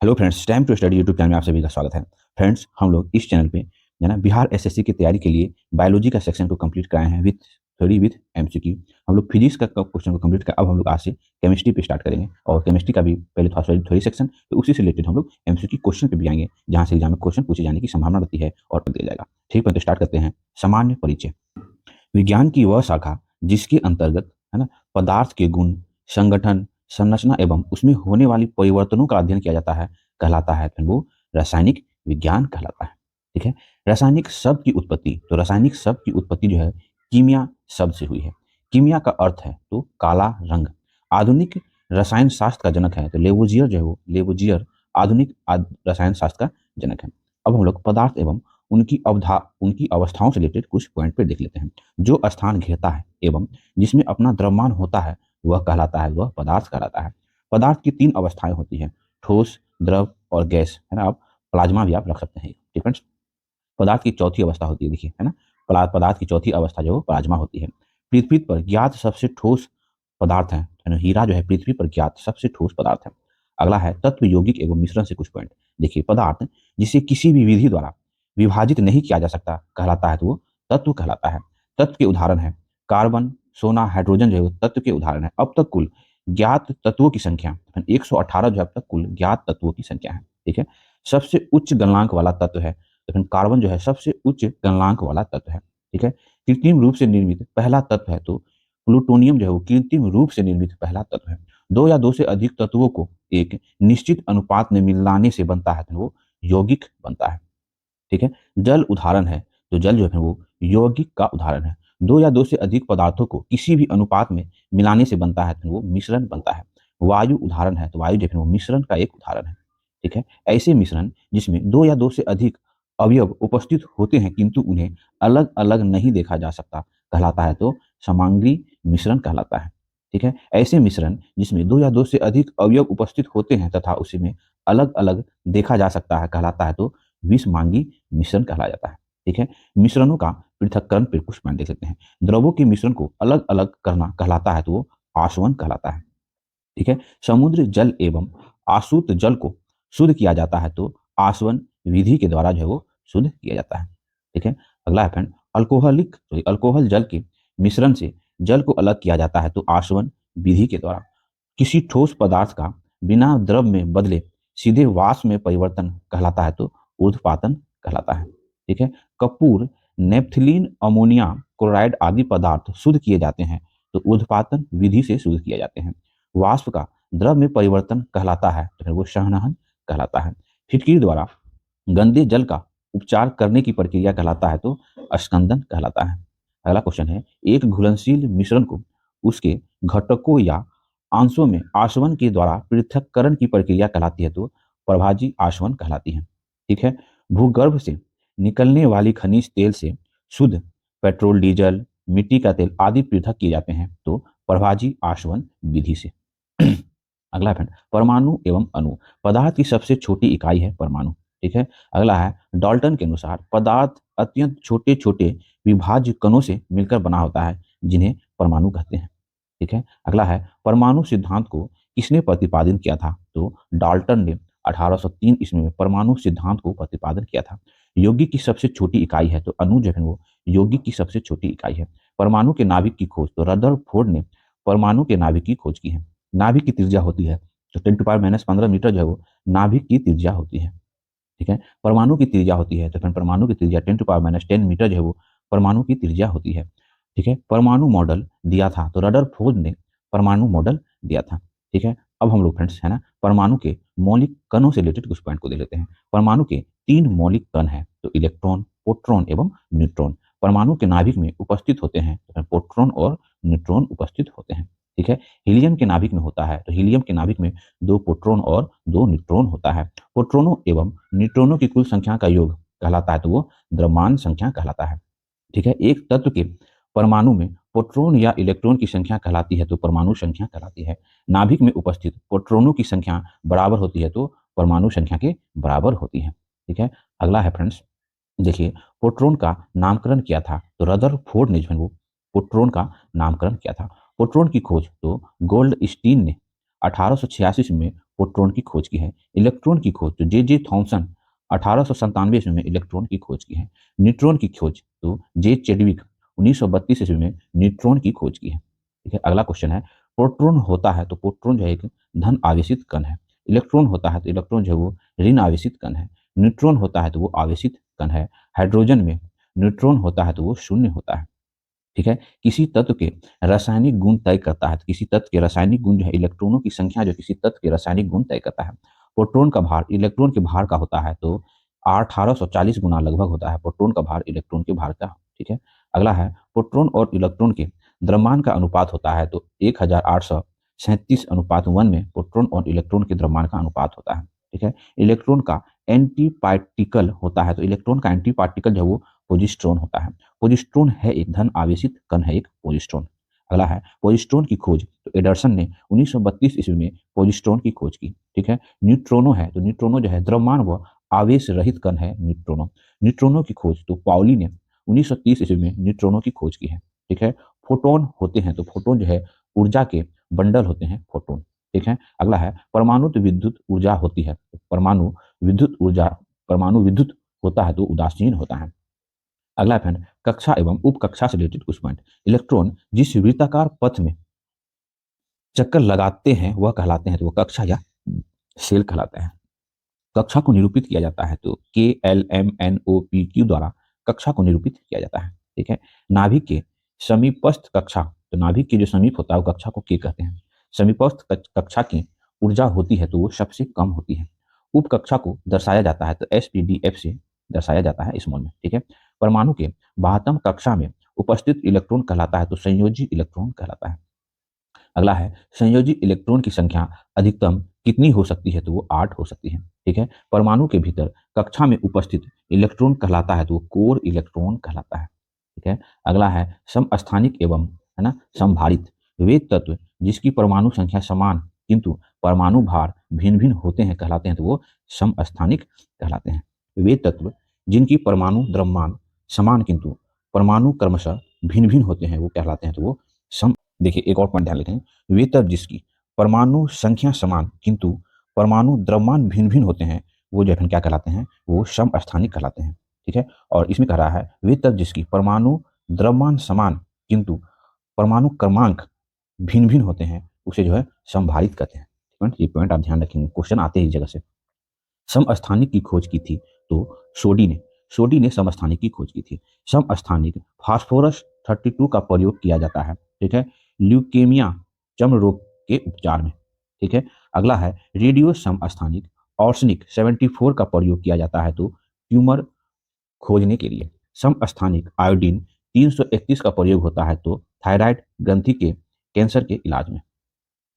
Hello friends, time to study YouTube channel में आप सभी का स्वागत है। फ्रेंड्स, हम लोग इस चैनल पे है ना बिहार एसएससी की तैयारी के लिए बायोलॉजी का सेक्शन को कंप्लीट कराए हैं विथ थ्योरी विथ एमसीक्यू। हम लोग फिजिक्स का क्वेश्चन को कंप्लीट कर अब हम लोग आज से केमिस्ट्री पे स्टार्ट करेंगे और केमिस्ट्री का भी पहले था थ्योरी सेक्शन, तो उसी से रिलेटेड हम लोग एमसीक्यू क्वेश्चन पे भी आएंगे जहाँ से एग्जाम में क्वेश्चन पूछे जाने की संभावना रहती है और दिया जाएगा। ठीक है, तो स्टार्ट करते हैं। सामान्य परिचय। विज्ञान की वह शाखा जिसके अंतर्गत है ना पदार्थ के गुण, संगठन, संरचना एवं उसमें होने वाली परिवर्तनों का अध्ययन किया जाता है कहलाता है, तो वो रासायनिक विज्ञान कहलाता है। ठीक है। रासायनिक शब्द की उत्पत्ति, तो रासायनिक शब्द की उत्पत्ति जो है कीमिया शब्द से हुई है। कीमिया का अर्थ है तो काला रंग। आधुनिक रसायन शास्त्र का जनक है, तो लेवोजियर जो है वो लेवोजियर आधुनिक रसायन शास्त्र का जनक है। अब हम लोग पदार्थ एवं उनकी अवस्थाओं से रिलेटेड कुछ पॉइंट पे देख लेते हैं। जो स्थान घेरता है एवं जिसमें अपना द्रव्यमान होता है वह कहलाता है, वह पदार्थ कहलाता है। पदार्थ की तीन अवस्थाएं होती हैं, ठोस, द्रव और गैस, है ना। आप प्लाज्मा भी आप रख सकते हैं। ठीक है। पदार्थ की चौथी अवस्था होती है, देखिए, है ना। पदार्थ की चौथी अवस्था जो प्लाज्मा होती है। पृथ्वी पर ज्ञात सबसे ठोस पदार्थ है ना, हीरा जो है पृथ्वी पर ज्ञात सबसे ठोस पदार्थ है। अगला है तत्व, यौगिक एवं मिश्रण से कुछ पॉइंट। देखिए, पदार्थ जिसे किसी भी विधि द्वारा विभाजित नहीं किया जा सकता कहलाता है, तो वो तत्व कहलाता है। तत्व के उदाहरण है कार्बन, सोना, हाइड्रोजन जो है वो तत्व के उदाहरण है। अब तक कुल ज्ञात तत्वों की संख्या 118 जो अब तक कुल ज्ञात तत्वों की संख्या है। ठीक है। सबसे उच्च गलनांक वाला तत्व है, लेकिन कार्बन जो है सबसे उच्च गलनांक वाला तत्व है। ठीक है। कृत्रिम रूप से निर्मित पहला तत्व है, तो प्लूटोनियम जो है वो कृत्रिम रूप से निर्मित पहला तत्व है। दो या दो से अधिक तत्वों को एक निश्चित अनुपात में मिलाने से बनता है, तो वो यौगिक बनता है। ठीक है। जल उदाहरण है, तो जल जो है वो यौगिक का उदाहरण है। दो या दो से अधिक पदार्थों को किसी भी अनुपात में मिलाने से बनता है, तो वो मिश्रण बनता है। वायु उदाहरण है, तो वायु जो है वो मिश्रण का एक उदाहरण है। ठीक है। ऐसे मिश्रण जिसमें दो या दो से अधिक अवयव उपस्थित होते हैं किंतु उन्हें अलग अलग नहीं देखा जा सकता कहलाता है, तो समांगी मिश्रण कहलाता है। ठीक है। ऐसे मिश्रण जिसमें दो या दो से अधिक अवयव उपस्थित होते हैं तथा उसी में अलग अलग देखा जा सकता है कहलाता है, तो विषमांगी मिश्रण कहलाया जाता है। ठीक है। मिश्रणों का पृथक्करण पर कुछ मान देख सकते हैं। द्रवों के मिश्रण को अलग अलग करना कहलाता है, तो वो आसवन कहलाता है। ठीक है। समुद्र जल एवं आसूत जल को शुद्ध किया जाता है, तो आसवन विधि के द्वारा जो है वो शुद्ध किया जाता है। ठीक है। अगला है फ्रेंड, अल्कोहल जल के मिश्रण से जल को अलग किया जाता है, तो आसवन विधि के द्वारा। किसी ठोस पदार्थ का बिना द्रव में बदले सीधे वाष्प में परिवर्तन कहलाता है, तो ऊर्ध्वपातन कहलाता है। ठीक है। कपूर, नेप्थलीन, अमोनिया क्लोराइड आदि पदार्थ शुद्ध किए जाते हैं, तो ऊर्ध्वपातन विधि से शुद्ध किए जाते हैं। वाष्प का द्रव में परिवर्तन कहलाता है, तो फिर वो संवहन कहलाता है। फिटकिरी द्वारा गंदे जल का उपचार करने की प्रक्रिया कहलाता है, तो अस्कंदन कहलाता है। अगला क्वेश्चन है, एक घुलनशील मिश्रण को उसके घटकों या अंशों में आसवन के द्वारा पृथक्करण की प्रक्रिया कहलाती है, तो प्रभाजी आसवन कहलाती है। ठीक है। भूगर्भ से निकलने वाली खनिज तेल से शुद्ध पेट्रोल, डीजल, मिट्टी का तेल आदि पृथक किए जाते हैं, तो प्रभाजी आसवन विधि से। अगला है परमाणु एवं अणु। पदार्थ की सबसे छोटी इकाई है परमाणु। ठीक है। अगला है डाल्टन के अनुसार पदार्थ अत्यंत छोटे छोटे विभाज्य कणों से मिलकर बना होता है, जिन्हें परमाणु कहते हैं। ठीक है। अगला है परमाणु सिद्धांत को किसने प्रतिपादित किया था, तो डाल्टन ने 1803 ईस्वी में परमाणु सिद्धांत को प्रतिपादन किया था। यौगिक की सबसे छोटी इकाई है, तो अणु जो है वो यौगिक की सबसे छोटी इकाई है। परमाणु के नाभिक की खोज, तो रदरफोर्ड ने परमाणु के नाभिक की खोज की है। नाभिक की त्रिज्या होती है, तो 10⁻⁻15 मीटर जो है वो नाभिक की त्रिज्या होती है। ठीक है। परमाणु की त्रिज्या होती है, तो फिर परमाणु की त्रिज्या 10⁻10 मीटर जो है वो परमाणु की त्रिज्या होती है। ठीक है। परमाणु मॉडल दिया था, तो रदरफोर्ड ने परमाणु मॉडल दिया था। ठीक है। अब हम लोग फ्रेंड्स है ना परमाणु के मौलिक कणों से रिलेटेड कुछ पॉइंट को देख लेते हैं। परमाणु के तीन मौलिक कण हैं, तो इलेक्ट्रॉन, प्रोटॉन एवं न्यूट्रॉन परमाणु के नाभिक में उपस्थित होते हैं, तो प्रोटॉन और न्यूट्रॉन उपस्थित होते हैं। ठीक है। हीलियम के नाभिक में होता है, तो हीलियम के नाभिक में दो प्रोटॉन और दो न्यूट्रॉन होता है। प्रोटॉनों एवं न्यूट्रॉनों की कुल संख्या का योग कहलाता है, तो वो द्रव्यमान संख्या कहलाता है। ठीक है। एक तत्व के परमाणु में प्रोटॉन या इलेक्ट्रॉन की संख्या कहलाती है, तो परमाणु संख्या कहलाती है। नाभिक में उपस्थित प्रोटॉनों की संख्या बराबर होती है, तो परमाणु संख्या के बराबर होती है। ठीक है। अगला है फ्रेंड्स, देखिए, प्रोटॉन का नामकरण किया था, तो रदरफोर्ड ने जो है वो प्रोटॉन का नामकरण किया था। प्रोटॉन की खोज तो गोल्डस्टीन ने 1886 में प्रोटॉन की खोज की है। इलेक्ट्रॉन की खोज तो जे थॉमसन 1897 ईस्वी में इलेक्ट्रॉन की खोज की है। न्यूट्रॉन की खोज तो जे चेडविक 1932 ईस्वी में न्यूट्रॉन की खोज की है। ठीक है, अगला क्वेश्चन है, प्रोटॉन होता है तो प्रोटॉन जो है एक धन आवेशित कण है। इलेक्ट्रॉन होता है तो इलेक्ट्रॉन जो है वो ऋण आवेशित कण है। न्यूट्रॉन होता है तो वो आवेशित कण है। हाइड्रोजन में न्यूट्रॉन होता है तो वो शून्य होता है। ठीक है, किसी तत्व के रासायनिक गुण तय करता है, तो किसी तत्व के रासायनिक गुण जो है इलेक्ट्रॉनों की संख्या जो किसी तत्व के रासायनिक गुण तय करता है। प्रोटॉन का भार इलेक्ट्रॉन के भार का होता है तो 1840 गुना लगभग होता है प्रोटॉन का भार इलेक्ट्रॉन के भार का। ठीक है, अगला है, प्रोटॉन और इलेक्ट्रॉन के द्रव्यमान का अनुपात होता है तो 1837:1 में प्रोटॉन और इलेक्ट्रॉन के द्रव्यमान का अनुपात होता है। ठीक है, इलेक्ट्रॉन का एंटी पार्टिकल होता है तो इलेक्ट्रॉन का एंटी पार्टिकल जो है वो पोजिस्ट्रॉन होता है। पोजिस्ट्रॉन है एक धन आवेशित कण है, एक पोजिस्ट्रॉन। अगला है, पोजिस्ट्रॉन की खोज तो एडरसन ने 1932 ईस्वी में पोजिस्ट्रॉन की खोज की। ठीक है, न्यूट्रोनो है तो न्यूट्रोनो जो है द्रव्यमान व आवेश रहित कण है न्यूट्रोनो। न्यूट्रोनो की खोज तो पाउली ने 1930 ईस्वी में न्यूट्रोनो की खोज की है। ठीक है, फोटोन होते हैं तो फोटोन जो है ऊर्जा के बंडल होते हैं फोटोन। ठीक है, अगला है, परमाणु तो विद्युत ऊर्जा होती है तो परमाणु विद्युत होता है तो उदासीन होता है। अगला पॉइंट, कक्षा एवं उपकक्षा से रिलेटेड कुछ पॉइंट। इलेक्ट्रॉन जिस वृत्ताकार पथ में चक्कर लगाते हैं वह कहलाते हैं तो वह कक्षा या शेल कहलाते हैं। कक्षा को निरूपित किया जाता है तो KLMNOPQ द्वारा कक्षा को निरूपित किया जाता है। ठीक है, नाभिक के समीपस्थ कक्षा तो नाभिक के जो समीप होता है वो कक्षा को के कहते हैं। समीपस्थ कक्षा की ऊर्जा होती है तो वो सबसे कम होती है। उपकक्षा को दर्शाया जाता है तो SPDF से दर्शाया जाता है स्मॉल में। ठीक है, परमाणु के बाह्यतम कक्षा में उपस्थित इलेक्ट्रॉन कहलाता है तो संयोजी इलेक्ट्रॉन कहलाता है। अगला है, संयोजी इलेक्ट्रॉन की संख्या अधिकतम कितनी हो सकती है तो वो 8 हो सकती है। ठीक है, परमाणु के भीतर कक्षा में उपस्थित इलेक्ट्रॉन कहलाता है तो वो कोर इलेक्ट्रॉन कहलाता है। ठीक है, अगला है, समस्थानिक एवं है ना समभारित वे तत्व जिसकी परमाणु संख्या समान किंतु परमाणु भार भिन्न भिन्न होते हैं कहलाते हैं तो वो समस्थानिक कहलाते हैं। वे तत्व जिनकी परमाणु द्रव्यमान समान किंतु परमाणु क्रमशः भिन्न भिन्न होते हैं वो कहलाते हैं तो वो सम। देखिए एक और पॉइंट ध्यान रखें, वे तत्व जिसकी परमाणु संख्या समान किंतु परमाणु द्रव्यमान भिन्न भिन्न होते हैं वो जो है क्या कहलाते हैं, वो समस्थानिक कहलाते हैं। ठीक है, और इसमें कह रहा है वे तत्व जिसकी परमाणु द्रव्यमान समान किंतु परमाणु क्रमांक भिन्न भिन्न होते हैं उसे जो है समभारित कहते हैं। ये पॉइंट आप ध्यान रखेंगे, क्वेश्चन आते हैं इस जगह से। समस्थानिक की खोज की थी तो सोडी ने समस्थानिक की खोज की थी। समस्थानिक फास्फोरस 32 का प्रयोग किया जाता है। ठीक है, ल्यूकेमिया चर्म रोग के उपचार में। ठीक है, अगला है, रेडियो समस्थानिक ऑर्सनिक 74 का प्रयोग किया जाता है तो ट्यूमर खोजने के लिए। समस्थानिक आयोडीन 331 का प्रयोग होता है तो थायराइड ग्रंथि के कैंसर के इलाज में।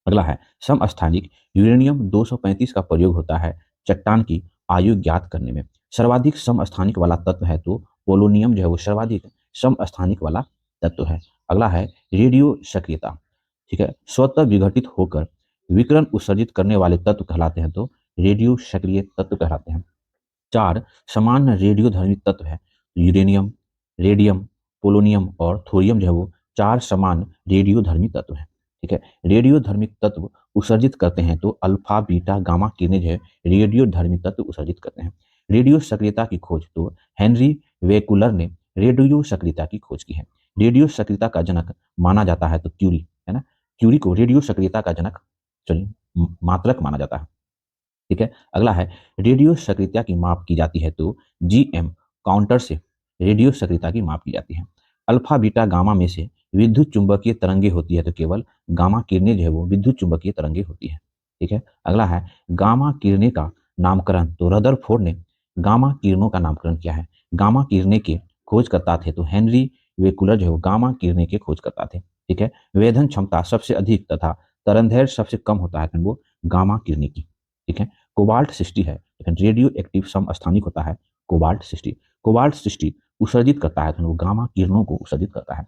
अगला है, समस्थानिक यूरेनियम 235 का प्रयोग होता है चट्टान की आयु ज्ञात करने में। सर्वाधिक समस्थानिक वाला तत्व है तो पोलोनियम जो है वो सर्वाधिक समस्थानिक वाला तत्व है। अगला है, रेडियो सक्रियता। ठीक है, स्वतः विघटित होकर विकिरण उत्सर्जित करने वाले तत्व कहलाते हैं तो रेडियो सक्रिय तत्व कहलाते हैं। 4 सामान्य रेडियोधर्मी तत्व है, यूरेनियम, रेडियम, पोलोनियम और थोरियम जो है वो 4 समान रेडियोधर्मी तत्व हैं। ठीक है, रेडियोधर्मी तत्व उत्सर्जित करते हैं तो अल्फा बीटा गामा किरणें जो है रेडियोधर्मी तत्व उत्सर्जित करते हैं। रेडियो सक्रियता की खोज तो हेनरी वेकुलर ने रेडियो सक्रियता की खोज की है। रेडियो सक्रियता का जनक माना जाता है तो क्यूरी, है ना, क्यूरी को रेडियो सक्रियता का जनक चलिए मात्रक माना जाता है। ठीक है, अगला है, रेडियो सक्रियता की माप की जाती है तो GM काउंटर से रेडियो सक्रियता की माप की जाती है। अल्फा बीटा गामा में से विद्युत चुंबकीय तरंगे होती है तो केवल गामा किरणें जो है वो विद्युत चुंबकीय तरंगे होती है। ठीक है, अगला है, गामा किरणें का नामकरण तो रदरफोर्ड ने गामा किरणों का नामकरण किया है। गामा किरणें के खोजकर्ता थे तो हेनरी वेकुलर जो है वो गामा किरणें के खोजकर्ता थे। ठीक है, वेधन क्षमता सबसे अधिक तथा तरंगदैर्घ्य सबसे कम होता है वो गामा किरणें की। ठीक है, कोबाल्ट 60 है लेकिन रेडियो एक्टिव समस्थानिक होता है कोबाल्ट 60। कोबाल्ट 60 उत्सर्जित करता है तो वो गामा किरणों को उत्सर्जित करता है।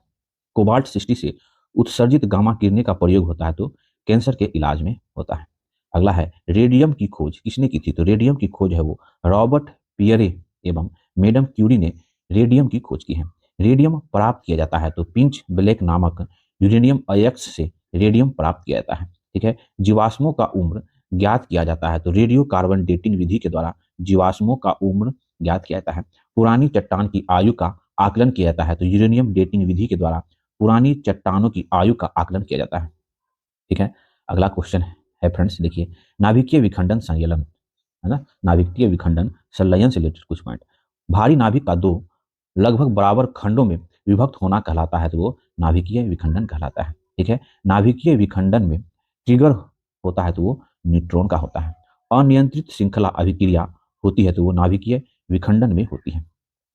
कोबाल्ट 60 से उत्सर्जित गामा किरणें का प्रयोग होता है तो कैंसर के इलाज में होता है। अगला है, रेडियम की खोज किसने की थी तो रेडियम की खोज है वो रॉबर्ट पियरे एवं मैडम क्यूरी ने रेडियम की खोज की है। रेडियम प्राप्त किया जाता है तो पिंच ब्लैक नामक यूरेनियम अयस्क से रेडियम प्राप्त किया जाता है। ठीक है, जीवाश्मों का उम्र ज्ञात किया जाता है? तो रेडियो कार्बन डेटिंग विधि के द्वारा जीवाश्मों का उम्र ज्ञात किया जाता है। पुरानी चट्टान की आयु का आकलन किया जाता है? तो यूरेनियम डेटिंग विधि के द्वारा पुरानी चट्टानों की आयु का आकलन किया जाता है। ठीक है, अगला क्वेश्चन है फ्रेंड्स, देखिए नाभिकीय विखंडन संलयन, है ना, नाभिकीय विखंडन संलयन से रिलेटेड कुछ पॉइंट। भारी नाभिक का दो लगभग बराबर खंडों में विभक्त होना कहलाता है, तो वो नाभिकीय विखंडन कहलाता है। ठीक है, नाभिकीय विखंडन में ट्रिगर होता है तो वो न्यूट्रॉन का होता है। अनियंत्रित श्रृंखला अभिक्रिया होती है तो वो नाभिकीय विखंडन में होती है।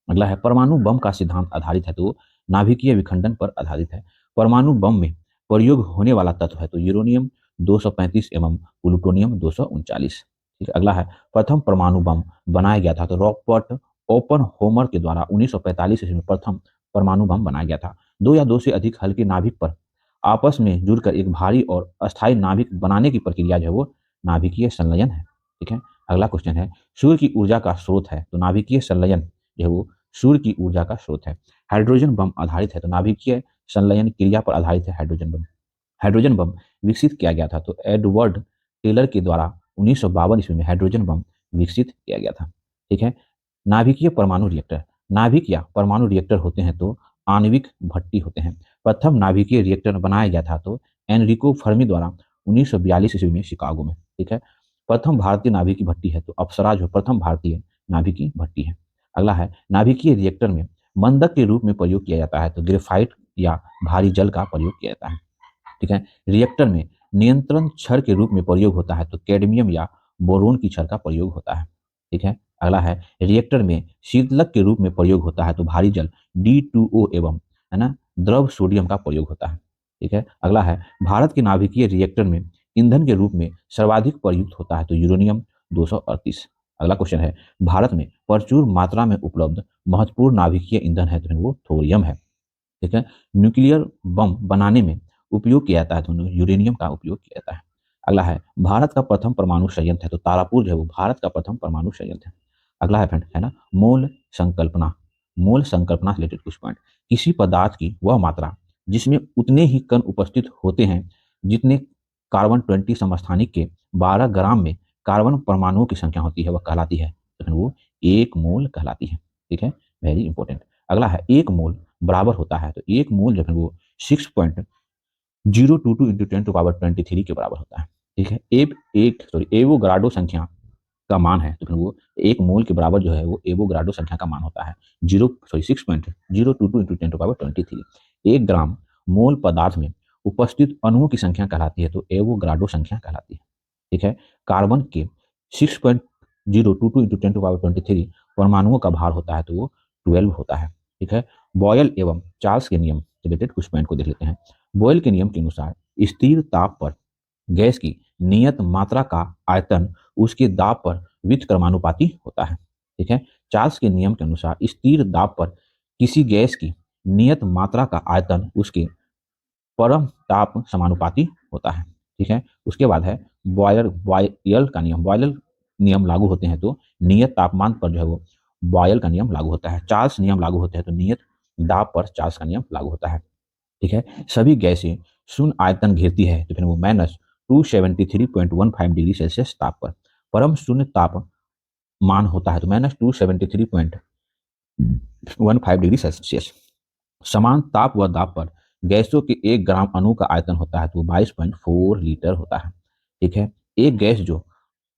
अगला है परमाणु बम का सिद्धांत आधारित है तो वो नाभिकीय विखंडन पर आधारित है। परमाणु बम में प्रयोग होने वाला तत्व है तो यूरेनियम 235 एवं प्लूटोनियम 239। ठीक है, अगला है प्रथम परमाणु बम बनाया गया था तो रॉबर्ट ओपन होमर के द्वारा 1945 ईस्वी में प्रथम परमाणु बम बनाया गया था। दो या दो से अधिक हल्के नाभिक पर आपस में जुड़कर एक भारी और अस्थायी नाभिक बनाने की प्रक्रिया जो है वो नाभिकीय संलयन है। ठीक है, अगला क्वेश्चन है सूर्य की ऊर्जा का स्रोत है तो नाभिकीय संलयन जो है वो सूर्य की ऊर्जा का स्रोत है। हाइड्रोजन बम आधारित है तो नाभिकीय संलयन क्रिया पर आधारित है हाइड्रोजन बम। हाइड्रोजन बम विकसित किया गया था तो एडवर्ड टेलर के द्वारा 1952 ईस्वी में हाइड्रोजन बम विकसित किया गया था। ठीक है, नाभिकीय परमाणु रिएक्टर, नाभिक या परमाणु रिएक्टर होते हैं तो आणविक भट्टी होते हैं। प्रथम नाभिकीय रिएक्टर बनाया गया था तो एनरिको फर्मी द्वारा 1942 ईस्वी में शिकागो में। ठीक है, प्रथम भारतीय नाभिकीय भट्टी है तो अप्सरा जो प्रथम भारतीय नाभिकीय भट्टी है। अगला है नाभिकीय रिएक्टर में मंदक के रूप में प्रयोग किया जाता है तो ग्रेफाइट या भारी जल का प्रयोग किया जाता है। ठीक है, रिएक्टर में नियंत्रण छड़ के रूप में प्रयोग होता है तो कैडमियम या बोरोन की छड़ का प्रयोग होता है। ठीक है, अगला है रिएक्टर में शीतलक के रूप में प्रयोग होता है तो भारी जल D2O एवं, है ना, द्रव सोडियम का प्रयोग होता है। ठीक है, अगला है भारत के नाभिकीय रिएक्टर में ईंधन के रूप में सर्वाधिक प्रयुक्त होता है तो यूरेनियम 238। अगला क्वेश्चन है भारत में प्रचुर मात्रा में उपलब्ध महत्वपूर्ण नाभिकीय ईंधन है तो वो थोरियम है। ठीक है, न्यूक्लियर बम बनाने में उपयोग किया जाता है तो यूरेनियम का उपयोग किया जाता है। अगला है भारत का प्रथम परमाणु संयंत्र है तो तारापुर जो है वो भारत का प्रथम परमाणु संयंत्र है। अगला है फ्रेंड, है ना, मोल संकल्पना, मोल संकल्पना से रिलेटेड कुछ पॉइंट। किसी पदार्थ की वह मात्रा जिसमें उतने ही कण उपस्थित होते हैं जितने कार्बन 20 समस्थानिक के 12 ग्राम में कार्बन परमाणुओं की संख्या होती है वह कहलाती है, तो फिर वो एक मोल कहलाती है। ठीक है, वेरी इंपॉर्टेंट। अगला है एक मोल बराबर होता है तो एक मोल जो है वो 6.022 इंटू 10⁻23 के बराबर होता है। ठीक है, एवोगाड्रो संख्या का मान है तो फिर वो एक मोल के बराबर जो है वो एवोगाड्रो संख्या का मान होता है 6.022 इंटू 10⁻23। एक ग्राम मोल पदार्थ में उपस्थित अणुओं की संख्या कहलाती है तो एवोगाड्रो संख्या कहलाती है। ठीक है, कार्बन के 6.022 इंटू 10⁻23 परमाणुओं का भार होता है तो वो 12 होता है। ठीक है, बॉयल एवं चार्ल्स के नियम रिलेटेड कुछ पॉइंट को देख लेते हैं। बॉयल के नियम के अनुसार स्थिर ताप पर गैस की नियत मात्रा का आयतन उसके दाब पर व्युत्क्रमानुपाती होता है। ठीक है, चार्ल्स के नियम के अनुसार स्थिर दाब पर किसी गैस की नियत मात्रा का आयतन उसके परम ताप समानुपाती होता है। ठीक है, उसके बाद है बॉयल का नियम, बॉयल नियम लागू होते हैं तो नियत तापमान पर जो है वो बॉयल का नियम लागू होता है। चार्ल्स नियम लागू होते हैं तो नियत दाब पर चार्ल्स का नियम लागू होता है। ठीक है, सभी गैसें शून्य आयतन घेरती है तो फिर वो -273.15 डिग्री सेल्सियस ताप पर परम शून्य ताप मान होता है तो -273.15 डिग्री सेल्सियस। समान ताप व दाब पर गैसों के 1 ग्राम अणु का आयतन होता है तो 22.4 लीटर होता है। ठीक है, एक गैस जो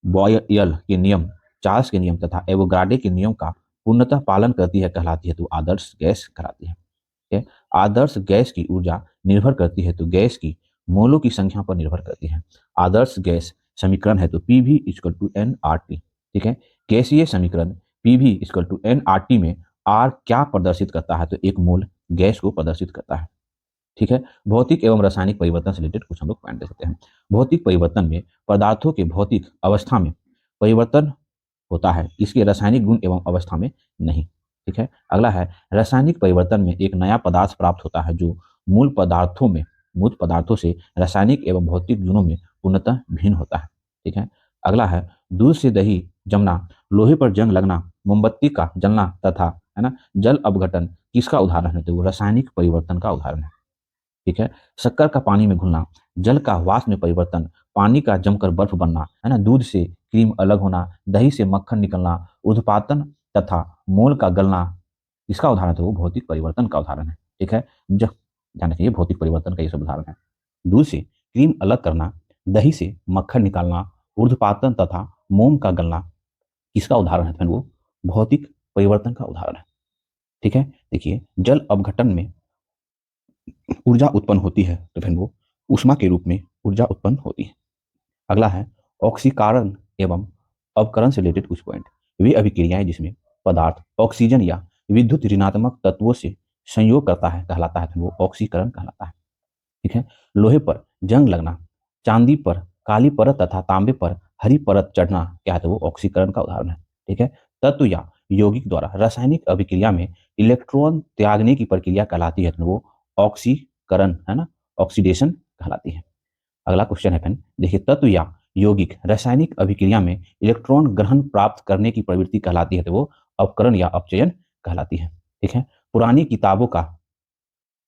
बॉयल के नियम, चार्ल्स के नियम तथा एवोगाड्रो के नियम का पूर्णतः पालन करती है कहलाती है तो आदर्श गैस कहलाती है। ठीक है, आदर्श गैस की ऊर्जा निर्भर करती है तो गैस की मोलों की संख्या पर निर्भर करती है। आदर्श गैस समीकरण है तो PV इक्वल टू nRT। ठीक है, गैसीय समीकरण PV इक्वल टू nRT में R क्या प्रदर्शित करता है तो एक मोल गैस को प्रदर्शित करता है। ठीक है, भौतिक एवं रासायनिक परिवर्तन से रिलेटेड कुछ हम लोग पॉइंट दे सकते हैं। भौतिक परिवर्तन में पदार्थों के भौतिक अवस्था में परिवर्तन होता है, इसके रासायनिक गुण एवं अवस्था में नहीं। ठीक है, अगला है रासायनिक परिवर्तन में एक नया पदार्थ प्राप्त होता है जो मूल पदार्थों से रासायनिक एवं भौतिक गुणों में पूर्णतः भिन्न होता है। ठीक है, अगला है दूध से दही जमना, लोहे पर जंग लगना, मोमबत्ती का जलना तथा, है ना, जल अपघटन किसका उदाहरण है तो वो रासायनिक परिवर्तन का उदाहरण है। ठीक है, शक्कर का पानी में घुलना, जल का वाष्प में परिवर्तन, पानी का जमकर बर्फ बनना, है ना, दूध से क्रीम अलग होना, दही से मक्खन निकलना, ऊर्ध्वपातन तथा मोल का गलना, इसका उदाहरण तो वो भौतिक परिवर्तन का उदाहरण है। ठीक है, जब ध्यान रखिए भौतिक परिवर्तन का ये सब उदाहरण है। दूध से क्रीम अलग करना, दही से मक्खन निकालना, ऊर्ध्वपातन तथा मोम का गलना, इसका उदाहरण है वो भौतिक परिवर्तन का उदाहरण है। ठीक है, देखिए जल अपघटन में ऊर्जा उत्पन्न होती है तो फिर वो ऊष्मा के रूप में ऊर्जा उत्पन्न होती है। अगला है ऑक्सीकरण एवं अपकरण से रिलेटेड कुछ पॉइंट। वे अभिक्रियाएं जिसमें पदार्थ ऑक्सीजन या विद्युत ऋणात्मक तत्वों से संयोग करता है कहलाता है, तो वो ऑक्सीकरण कहलाता है। ठीक है, लोहे पर जंग लगना, चांदी पर काली परत तथा तांबे पर हरी परत चढ़ना क्या है, तो वो ऑक्सीकरण का उदाहरण है। ठीक है, तत्व या यौगिक द्वारा रासायनिक अभिक्रिया में इलेक्ट्रॉन त्यागने की प्रक्रिया कहलाती है, तो वो ऑक्सीकरण, है ना, ऑक्सीडेशन कहलाती है। अगला क्वेश्चन है फिर देखिए, तत्व या यौगिक रासायनिक अभिक्रिया में इलेक्ट्रॉन ग्रहण प्राप्त करने की प्रवृत्ति कहलाती है, तो वो अपकरण या अपचयन कहलाती है। ठीक है, पुरानी किताबों का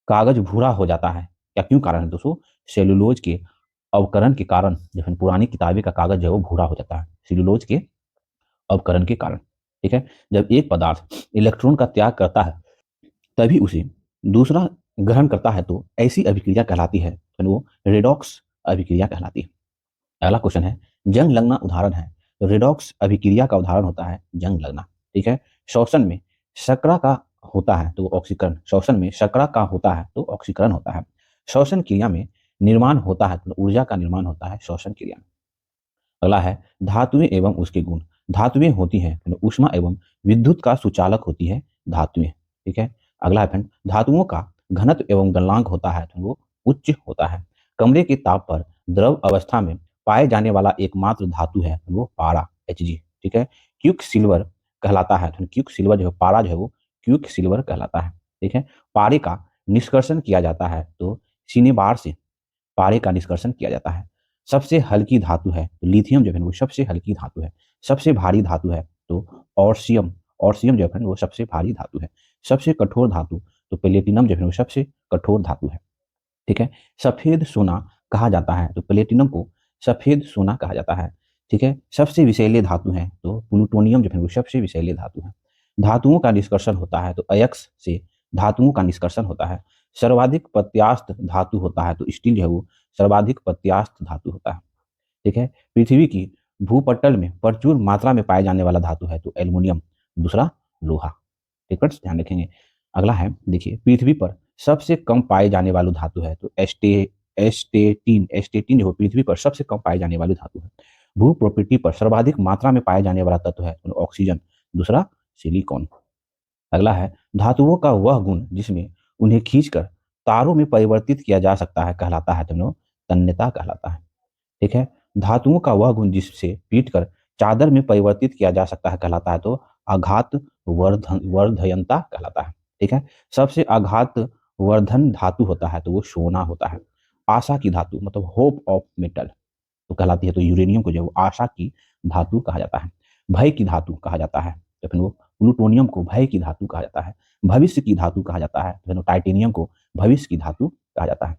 कागज भूरा हो जाता है, क्या क्यों कारण है दोस्तों? सेलुलोज के अवकरण के कारण जो है पुरानी किताबें का कागज जो है वो भूरा हो जाता है, सेलुलोज के अवकरण के कारण। ठीक है, जब एक पदार्थ इलेक्ट्रॉन का त्याग करता है तभी उसे दूसरा ग्रहण करता है, तो ऐसी अभिक्रिया कहलाती है, तो वो रेडॉक्स अभिक्रिया कहलाती है। अगला क्वेश्चन है जंग लगना उदाहरण है, तो रेडॉक्स अभिक्रिया का उदाहरण होता है जंग लगना। ठीक है, श्वसन में शर्करा का होता है तो ऑक्सीकरण, श्वसन में शर्करा का होता है तो ऑक्सीकरण होता है। श्वसन क्रिया में निर्माण होता है तो ऊर्जा का निर्माण होता है श्वसन क्रिया में। अगला है धातुएं एवं उसके गुण। धातुएं होती हैं तो ऊष्मा एवं विद्युत का सुचालक होती है धातुएं। ठीक है, अगला है फिर धातुओं का घनत्व एवं गलनांक होता है तो वो उच्च होता है। कमरे के ताप पर द्रव अवस्था में पाए जाने वाला एकमात्र धातु है तो वो पारा, Hg। ठीक है, क्यूक सिल्वर कहलाता है, तो क्यूक सिल्वर जो है पारा जो है वो क्यूक सिल्वर कहलाता है। ठीक है, पारे का निष्कर्षण किया जाता है तो सिनेबार से पारे का निष्कर्षण किया जाता है। सबसे हल्की धातु है तो लिथियम जो है वो सबसे हल्की धातु है। सबसे भारी धातु है तो ऑर्सियम, ऑर्सियम जो है वो सबसे भारी धातु है। सबसे कठोर धातु तो प्लेटिनम जो है वो सबसे कठोर धातु है। ठीक है, सफेद सोना कहा जाता है तो प्लेटिनम को सफेद सोना कहा जाता है। ठीक है, सबसे विषैले धातु है तो प्लूटोनियम जो है वो सबसे विषैले धातु है। धातुओं का निष्कर्षण होता है तो अयस्क से धातुओं का निष्कर्षण होता है। सर्वाधिक प्रत्यास्थ धातु होता है तो स्टील जो है वो सर्वाधिक प्रत्यास्थ धातु होता है। ठीक है, पृथ्वी की भूपटल में प्रचुर मात्रा में पाए जाने वाला धातु है तो एल्युमिनियम, दूसरा लोहा। ठीक है, ध्यान रखेंगे। अगला है देखिए, पृथ्वी पर सबसे कम पाए जाने वाली धातु है तो एस्टेटीन, एस्टेटीन जो पृथ्वी पर सबसे कम पाए जाने वाली धातु है। भू प्रॉपर्टी पर सर्वाधिक मात्रा में पाए जाने वाला तत्व है तो ऑक्सीजन, दूसरा सिलिकॉन। अगला है धातुओं का वह गुण जिसमें उन्हें खींचकर तारों में परिवर्तित किया जा सकता है कहलाता है, तो तन्यता कहलाता है। ठीक है, धातुओं का वह गुण जिससे पीटकर चादर में परिवर्तित किया जा सकता है कहलाता है तो आघात वर्धयंता कहलाता है। ठीक है, सबसे आघात वर्धन धातु होता है तो वो सोना होता है। आशा की धातु मतलब होप ऑफ मेटल तो कहलाती है तो यूरेनियम को जो आशा की धातु कहा जाता है। भय की धातु कहा जाता है तो फिर वो प्लूटोनियम को भय की धातु कहा जाता है। भविष्य की धातु कहा जाता है तो फिर टाइटेनियम को भविष्य की धातु कहा जाता है।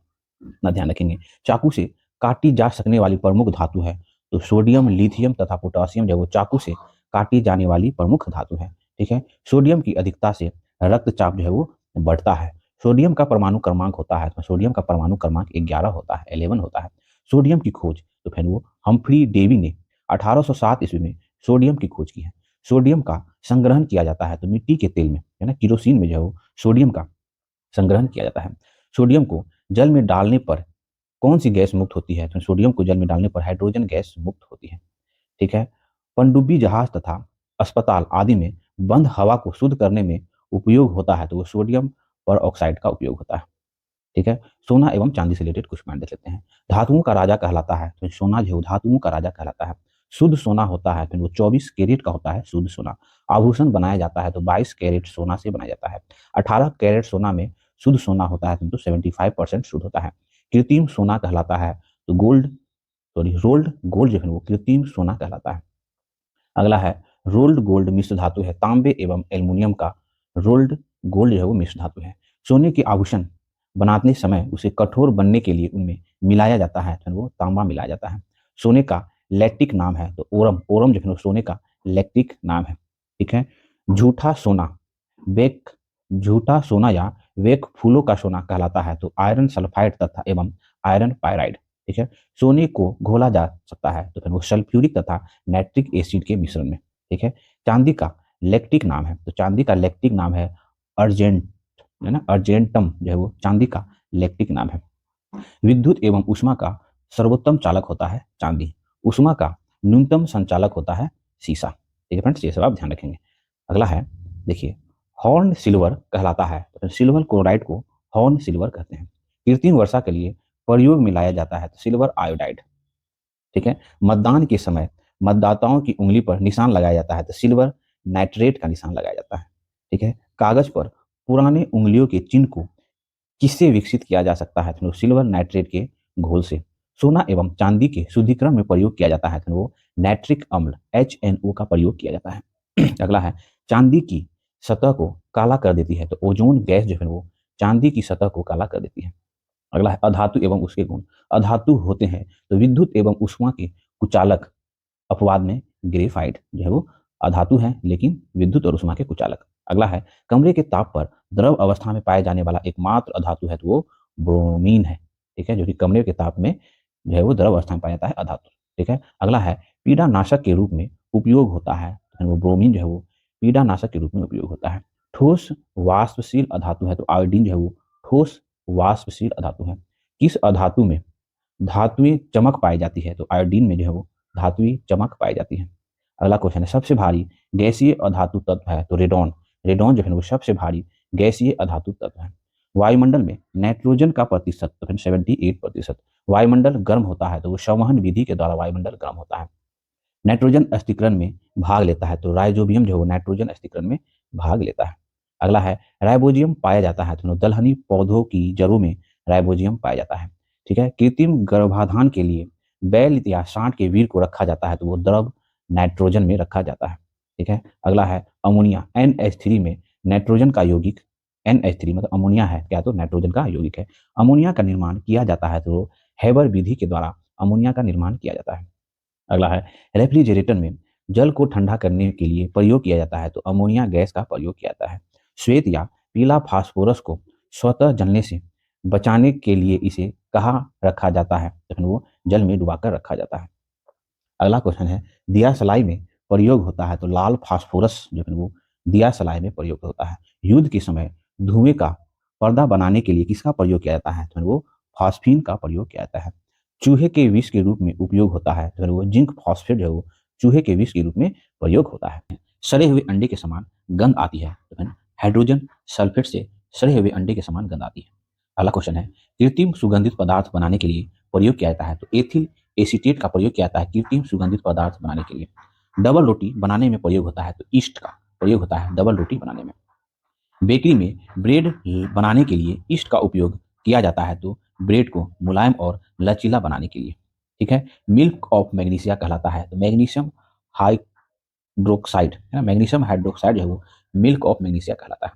ना ध्यान रखेंगे, चाकू से काटी जा सकने वाली प्रमुख धातु है तो सोडियम, लिथियम तथा पोटासियम जो वो चाकू से काटी जाने वाली प्रमुख धातु है। ठीक है, सोडियम की अधिकता से रक्तचाप जो है वो बढ़ता है। सोडियम का परमाणु क्रमांक होता है तो सोडियम का परमाणु क्रमांक 11 होता है, 11 होता है। सोडियम की खोज तो फिर वो हम्फ्री डेवी ने 1807 ईस्वी में सोडियम की खोज की है। सोडियम का संग्रहण किया जाता है तो मिट्टी के तेल में, है ना, किरोसिन में जो है वो सोडियम का संग्रहण किया जाता है। सोडियम को जल में डालने पर कौन सी गैस मुक्त होती है? तो सोडियम को जल में डालने पर हाइड्रोजन गैस मुक्त होती है। ठीक है, पनडुब्बी जहाज तथा अस्पताल आदि में बंद हवा को शुद्ध करने में उपयोग होता है तो वो सोडियम पर ऑक्साइड का उपयोग होता है। ठीक है, सोना एवं चांदी से रिलेटेड कुछ पॉइंट देख लेते हैं। धातुओं का राजा कहलाता है तो सोना जो धातुओं का राजा कहलाता है। शुद्ध सोना होता है तो वो 24 कैरेट का होता है शुद्ध सोना। आभूषण बनाया जाता है तो 22 कैरेट सोना से बनाया जाता है। 18 कैरेट सोना में शुद्ध सोना होता है तो 75% शुद्ध होता है। कृत्रिम सोना कहलाता है तो गोल्ड, सॉरी रोल्ड गोल्ड जो है वो कृत्रिम सोना कहलाता है। अगला है रोल्ड गोल्ड मिश्र धातु है। तांबे एवं एल्युमिनियम का रोल्ड गोल्ड जो है वो मिश्र धातु है। सोने के आभूषण बनाते समय उसे कठोर बनने के लिए उनमें मिलाया जाता है तो वो तांबा मिलाया जाता है। सोने का लैक्टिक नाम है, तो ओरम, ओरम जो है सोने का लैक्टिक नाम है। ठीक है। झूठा सोना, वेक, झूठा सोना या वेक फूलों का सोना कहलाता है, तो आयरन सल्फाइड तथा एवं आयरन पायराइड। ठीक है। सोने को घोला जा सकता है, तो फिर वो सल्फ्यूरिक तथा नाइट्रिक एसिड के मिश्रण में। ठीक है। चांदी का लैक्टिक नाम है, तो चांदी का लैक्टिक नाम है अर्जेंट, है ना, अर्जेंटम जो है वो चांदी का लैक्टिक नाम है। विद्युत एवं ऊष्मा का सर्वोत्तम चालक होता है चांदी, ऊष्मा का न्यूनतम संचालक होता है शीशा। ठीक है फ्रेंड्स, ये सब आप ध्यान रखेंगे। अगला है, देखिए, हॉर्न सिल्वर कहलाता है, तो सिल्वर क्लोराइड को हॉर्न सिल्वर कहते हैं। कृत्रिम वर्षा के लिए प्रयोग में लाया जाता है, तो सिल्वर आयोडाइड। ठीक है। मतदान के समय मतदाताओं की उंगली पर निशान लगाया जाता है, तो सिल्वर नाइट्रेट का निशान लगाया जाता है। ठीक है। कागज पर पुराने उंगलियों के चिन्ह को किससे विकसित किया जा सकता है, तो सिल्वर नाइट्रेट के घोल से। सोना एवं चांदी के शुद्धिकरण में प्रयोग किया जाता है, तो वो नाइट्रिक अम्ल HNO का प्रयोग किया जाता है। अगला है, चांदी की सतह को काला कर देती है, तो ओजोन गैस जो है वो चांदी की सतह को काला कर देती है। अगला है, अधातु एवं उसके गुण। अधातु होते हैं तो विद्युत एवं ऊष्मा के कुचालक, अपवाद में ग्रेफाइट जो है वो अधातु है लेकिन विद्युत और ऊष्मा के कुचालक। अगला है, कमरे के ताप पर द्रव अवस्था में पाए जाने वाला एकमात्र अधातु है, तो वो ब्रोमीन है। ठीक है, जो कि कमरे के ताप में जो है वो द्रव अवस्था में पाया जाता है अधातु। ठीक है। अगला है, पीड़ानाशक के रूप में उपयोग होता है, तो वो ब्रोमीन जो है वो पीड़ानाशक के रूप में उपयोग होता है। ठोस वाष्पशील अधातु है, तो आयोडीन जो है वो ठोस वाष्पशील अधातु है। किस अधातु में धातुएं चमक पाई जाती है, तो आयोडीन में जो है वो धातुएं चमक पाई जाती है। अगला क्वेश्चन है, सबसे भारी गैसीय अधातु तत्व है, तो रेडॉन, रेडॉन जो है वो सबसे भारी गैसीय अधातु तत्व है। वायुमंडल में नाइट्रोजन का प्रतिशत, तो 78%। वायुमंडल गर्म होता है, तो वो संवहन विधि के द्वारा वायुमंडल गर्म होता है। नाइट्रोजन अस्थिकरण में भाग लेता है, तो राइजोबियम जो है वो नाइट्रोजन अस्थिकरण में भाग लेता है। अगला है, राइबोजियम पाया जाता है, तो दलहनी पौधों की जड़ों में राइबोजियम पाया जाता है। ठीक है। कृत्रिम गर्भाधान के लिए बैल या सांड के वीर को रखा जाता है, तो वो द्रव नाइट्रोजन में रखा जाता है। ठीक है। अगला है, अमोनिया NH3 में नाइट्रोजन का यौगिक, NH3 मतलब अमोनिया है क्या, तो नाइट्रोजन का यौगिक है। अमोनिया का निर्माण किया जाता है, तो हैबर विधि के द्वारा अमोनिया का निर्माण किया जाता है। अगला है, रेफ्रिजरेटर में जल को ठंडा करने के लिए प्रयोग किया जाता है, तो अमोनिया गैस का प्रयोग किया जाता है। श्वेत या पीला फास्फोरस को स्वतः जलने से बचाने के लिए इसे कहाँ रखा जाता है, तो फिर वो जल में डुबाकर रखा जाता है। अगला क्वेश्चन है, दिया सलाई में प्रयोग होता है, तो लाल फास्फोरस जो है वो दिया सलाई में प्रयोग होता है। युद्ध के समय धुएं का पर्दा बनाने के लिए किसका प्रयोग किया जाता है, तो वो फास्फीन का प्रयोग किया जाता है। चूहे के विष के रूप में उपयोग होता है, तो वो जिंक फॉस्फेट जो है वो चूहे के विष के रूप में प्रयोग होता है। सड़े हुए अंडे के समान गंध आती है, तो फिर हाइड्रोजन सल्फेट से सड़े हुए अंडे के समान गंध आती है। अगला क्वेश्चन है, कृत्रिम सुगंधित पदार्थ बनाने के लिए प्रयोग किया जाता है, तो एथिल एसीटेट का प्रयोग किया जाता है कृत्रिम सुगंधित पदार्थ बनाने के लिए। डबल रोटी बनाने में प्रयोग होता है, तो ईस्ट का प्रयोग होता है डबल रोटी बनाने में। बेकरी में ब्रेड बनाने के लिए ईस्ट का उपयोग किया जाता है, तो ब्रेड को मुलायम और लचीला बनाने के लिए। ठीक है। मिल्क ऑफ मैग्नीशिया कहलाता है, तो मैग्नीशियम हाइड्रोक्साइड है ना, मैग्नीशियम हाइड्रोक्साइड जो है वो मिल्क ऑफ मैग्नीशिया कहलाता है।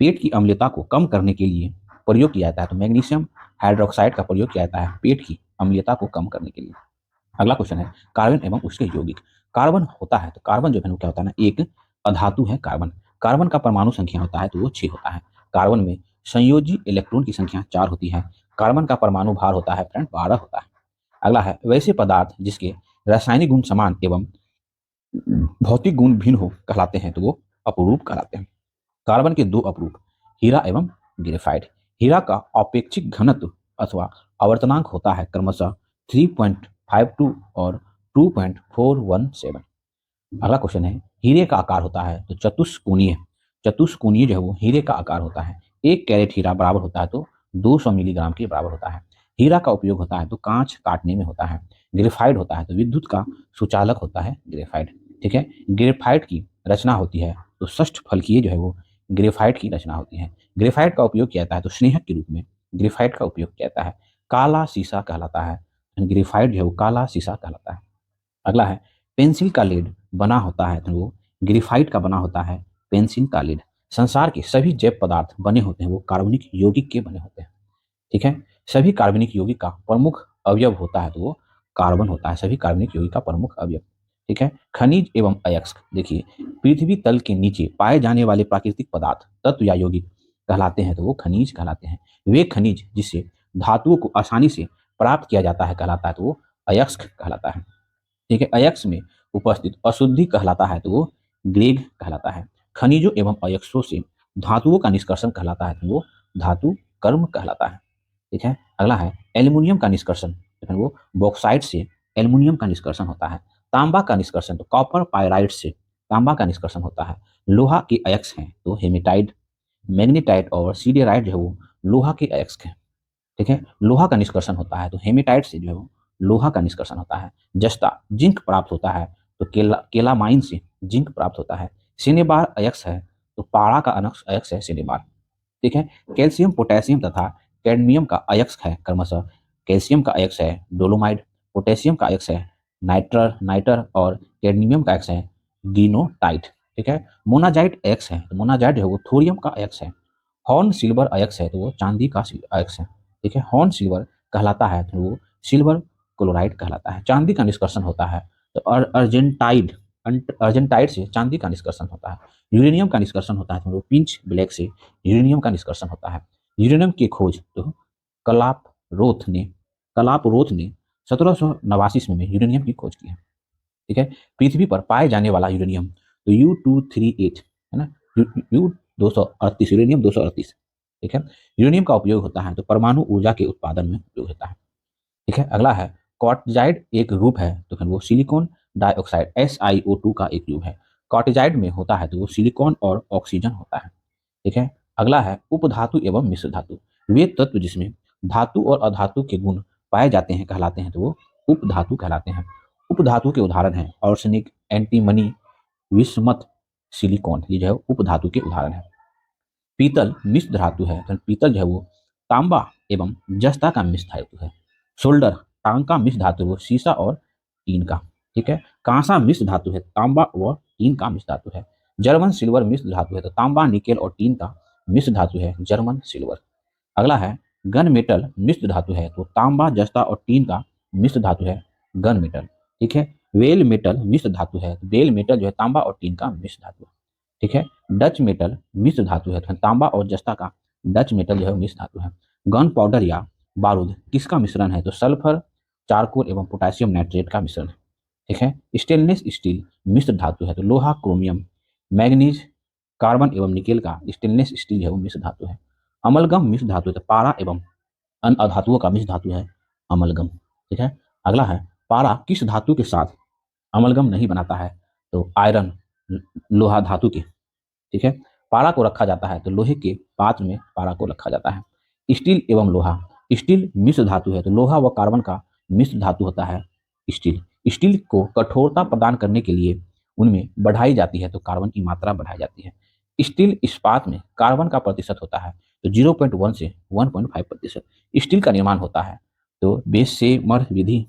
पेट की अम्लता को कम करने के लिए प्रयोग किया जाता है, तो मैग्नीशियम हाइड्रोक्साइड का प्रयोग किया जाता है पेट की अम्लता को कम करने के लिए। अगला क्वेश्चन है, कार्बन एवं उसके यौगिक। कार्बन होता है, तो कार्बन जो है वो क्या होता है ना, एक अधातु है कार्बन। कार्बन का परमाणु संख्या होता है, तो वो 6 होता है। कार्बन में संयोजी इलेक्ट्रॉन की संख्या 4 होती है। कार्बन का परमाणु भार होता है फ्रेंड 12 होता है। अगला है, वैसे पदार्थ जिसके रासायनिक गुण समान एवं भौतिक गुण भिन्न हो कहलाते हैं, तो वो अपरूप कहलाते हैं। कार्बन के दो अपरूप, हीरा एवं ग्रेफाइट। हीरा का अपेक्षिक घनत्व अथवा आवर्तनांक होता है क्रमशः 3.52 और 2.417। अगला क्वेश्चन है, हीरे का आकार होता है, तो चतुष्कोणीय, चतुष्कोणीय जो है वो हीरे का आकार होता है। 1 कैरेट हीरा बराबर होता है तो 200 मिलीग्राम के बराबर होता है। हीरा का उपयोग होता है तो कांच काटने में होता है। ग्रेफाइट होता है तो विद्युत का सुचालक होता है ग्रेफाइट। ठीक है। ग्रेफाइट की रचना होती है तो षष्ठ फलकीय जो है वो ग्रेफाइट की रचना होती है। ग्रेफाइट का उपयोग किया जाता है तो स्नेहक के रूप में ग्रेफाइट का उपयोग किया जाता है। काला शीशा कहलाता है, ग्रेफाइट जो है वो काला शीशा कहलाता है। अगला है, पेंसिल का लीड बना होता है, तो वो ग्रेफाइट का बना होता है पेंसिल का लीड। संसार के सभी जैव पदार्थ बने होते हैं वो कार्बनिक यौगिक के बने होते हैं। ठीक है। सभी कार्बनिक यौगिक का प्रमुख अवयव होता है, तो वो कार्बन होता है, सभी कार्बनिक यौगिक का प्रमुख अवयव। ठीक है। खनिज एवं अयस्क, देखिए पृथ्वी तल के नीचे पाए जाने वाले प्राकृतिक पदार्थ, तत्व या यौगिक कहलाते हैं तो वो खनिज कहलाते हैं। वे खनिज जिससे धातुओं को आसानी से प्राप्त किया जाता है कहलाता है तो वो अयस्क कहलाता है। ठीक है। अयस्क में उपस्थित अशुद्धि कहलाता है तो वो ग्रेग कहलाता है। खनिजों एवं अयस्कों से धातुओं का निष्कर्षण कहलाता है तो वो धातु कर्म कहलाता है। ठीक है। अगला है एल्यूमिनियम का निष्कर्षण, तो फिर वो बॉक्साइट से एल्यूमिनियम का निष्कर्षण होता है। तांबा का निष्कर्षण तो कॉपर पायराइट से तांबा का निष्कर्षण होता है। लोहा के अयस्क हैं तो हेमेटाइट, मैग्नेटाइट और सीडेराइट जो है वो लोहा के अयस्क हैं। ठीक है। लोहा का निष्कर्षण होता है तो हेमेटाइट से जो है वो लोहा का निष्कर्षण होता है। जस्ता जिंक प्राप्त होता है तो केलामाइन से जिंक प्राप्त होता है। सिनेबार अयस्क है तो पारा का अयस्क है सिनेबार। ठीक है। कैल्शियम पोटेशियम तथा कैडमियम का अयस्क है क्रमशः कैल्शियम का अयस्क है डोलोमाइड, पोटेशियम का अयस्क है नाइटर और कैडमियम का अयस्क है डिनोटाइट। ठीक है। मोनाजाइट अयस्क है तो मोनाजाइट जो है वो थोरियम का अयस्क है। हॉर्न सिल्वर अयस्क है तो वो चांदी का अयस्क है। ठीक है। हॉर्न सिल्वर कहलाता है तो वो सिल्वर क्लोराइड कहलाता है। चांदी का निष्कर्षण होता है तो अर्जेंटाइड से चांदी का निष्कर्षण होता है। यूरेनियम का निष्कर्षण होता है तो वो पिंच ब्लैक से यूरेनियम का निष्कर्षण होता है। यूरेनियम की खोज तो कलाप रोथ ने 1789 ईस्वी में यूरेनियम की खोज की है। ठीक है। पृथ्वी पर पाए जाने वाला यूरेनियम तो U238 है ना, यू 238 यूरेनियम 238। ठीक है। यूरेनियम का उपयोग होता है तो परमाणु ऊर्जा के उत्पादन में उपयोग होता है। ठीक है। अगला है क्वार्टजाइड एक रूप है तो फिर वो सिलिकॉन डाइऑक्साइड SiO2 का एक रूप है। क्वार्टजाइड में होता है तो वो सिलिकॉन और ऑक्सीजन होता है। ठीक है। अगला है उपधातु एवं मिश्र धातु, वे तत्व जिसमें धातु और अधातु के गुण पाए जाते हैं कहलाते हैं तो वो उपधातु कहलाते हैं। उपधातु के उदाहरण हैं ऑर्सेनिक, एंटीमनी, विस्मत, सिलिकॉन, ये जो है उपधातु के उदाहरण है। पीतल मिश्र धातु है तो पीतल जो है वो तांबा एवं जस्ता का मिश्र धातु है। सोल्डर टांग का मिश्र धातु है वो सीसा और टीन का। ठीक है। कांसा मिश्र धातु है तांबा व टीन का मिश्र धातु है। जर्मन सिल्वर मिश्र धातु है तो तांबा निकेल और टीन का मिश्र धातु है जर्मन सिल्वर। अगला है गन मेटल मिश्र धातु है तो तांबा जस्ता और टीन का मिश्र धातु है गन मेटल। ठीक है। वेल मेटल मिश्र धातु है तो वेल मेटल जो है तांबा और टीन का मिश्र धातु है। ठीक है। डच मेटल मिश्र धातु है तो तांबा और जस्ता का डच मेटल जो है मिश्र धातु है। गन पाउडर या बारूद किसका मिश्रण है तो सल्फर, चारकोल एवं पोटेशियम नाइट्रेट का मिश्रण है। ठीक है। स्टेनलेस स्टील मिश्र धातु है तो लोहा, क्रोमियम, मैग्नीज, कार्बन एवं निकेल का स्टेनलेस स्टील है वो मिश्र धातु है। अमलगम मिश्र धातु है तो पारा एवं अन्य अधातुओं का मिश्र धातु है अमलगम। ठीक है। अगला है पारा किस धातु के साथ अमलगम नहीं बनाता है तो आयरन, लोहा धातु के। ठीक है। पारा को रखा जाता है तो लोहे के पात्र में पारा को रखा जाता है। स्टील एवं लोहा, स्टील मिश्र धातु है तो लोहा व कार्बन का मिश्र धातु होता है स्टील। स्टील को कठोरता प्रदान करने के लिए उनमें बढ़ाई जाती है तो कार्बन की मात्रा बढ़ाई जाती है। स्टील इस्पात में कार्बन का प्रतिशत होता है तो 0.1 से 1.5%। स्टील का निर्माण होता है तो बेशेमर विधि,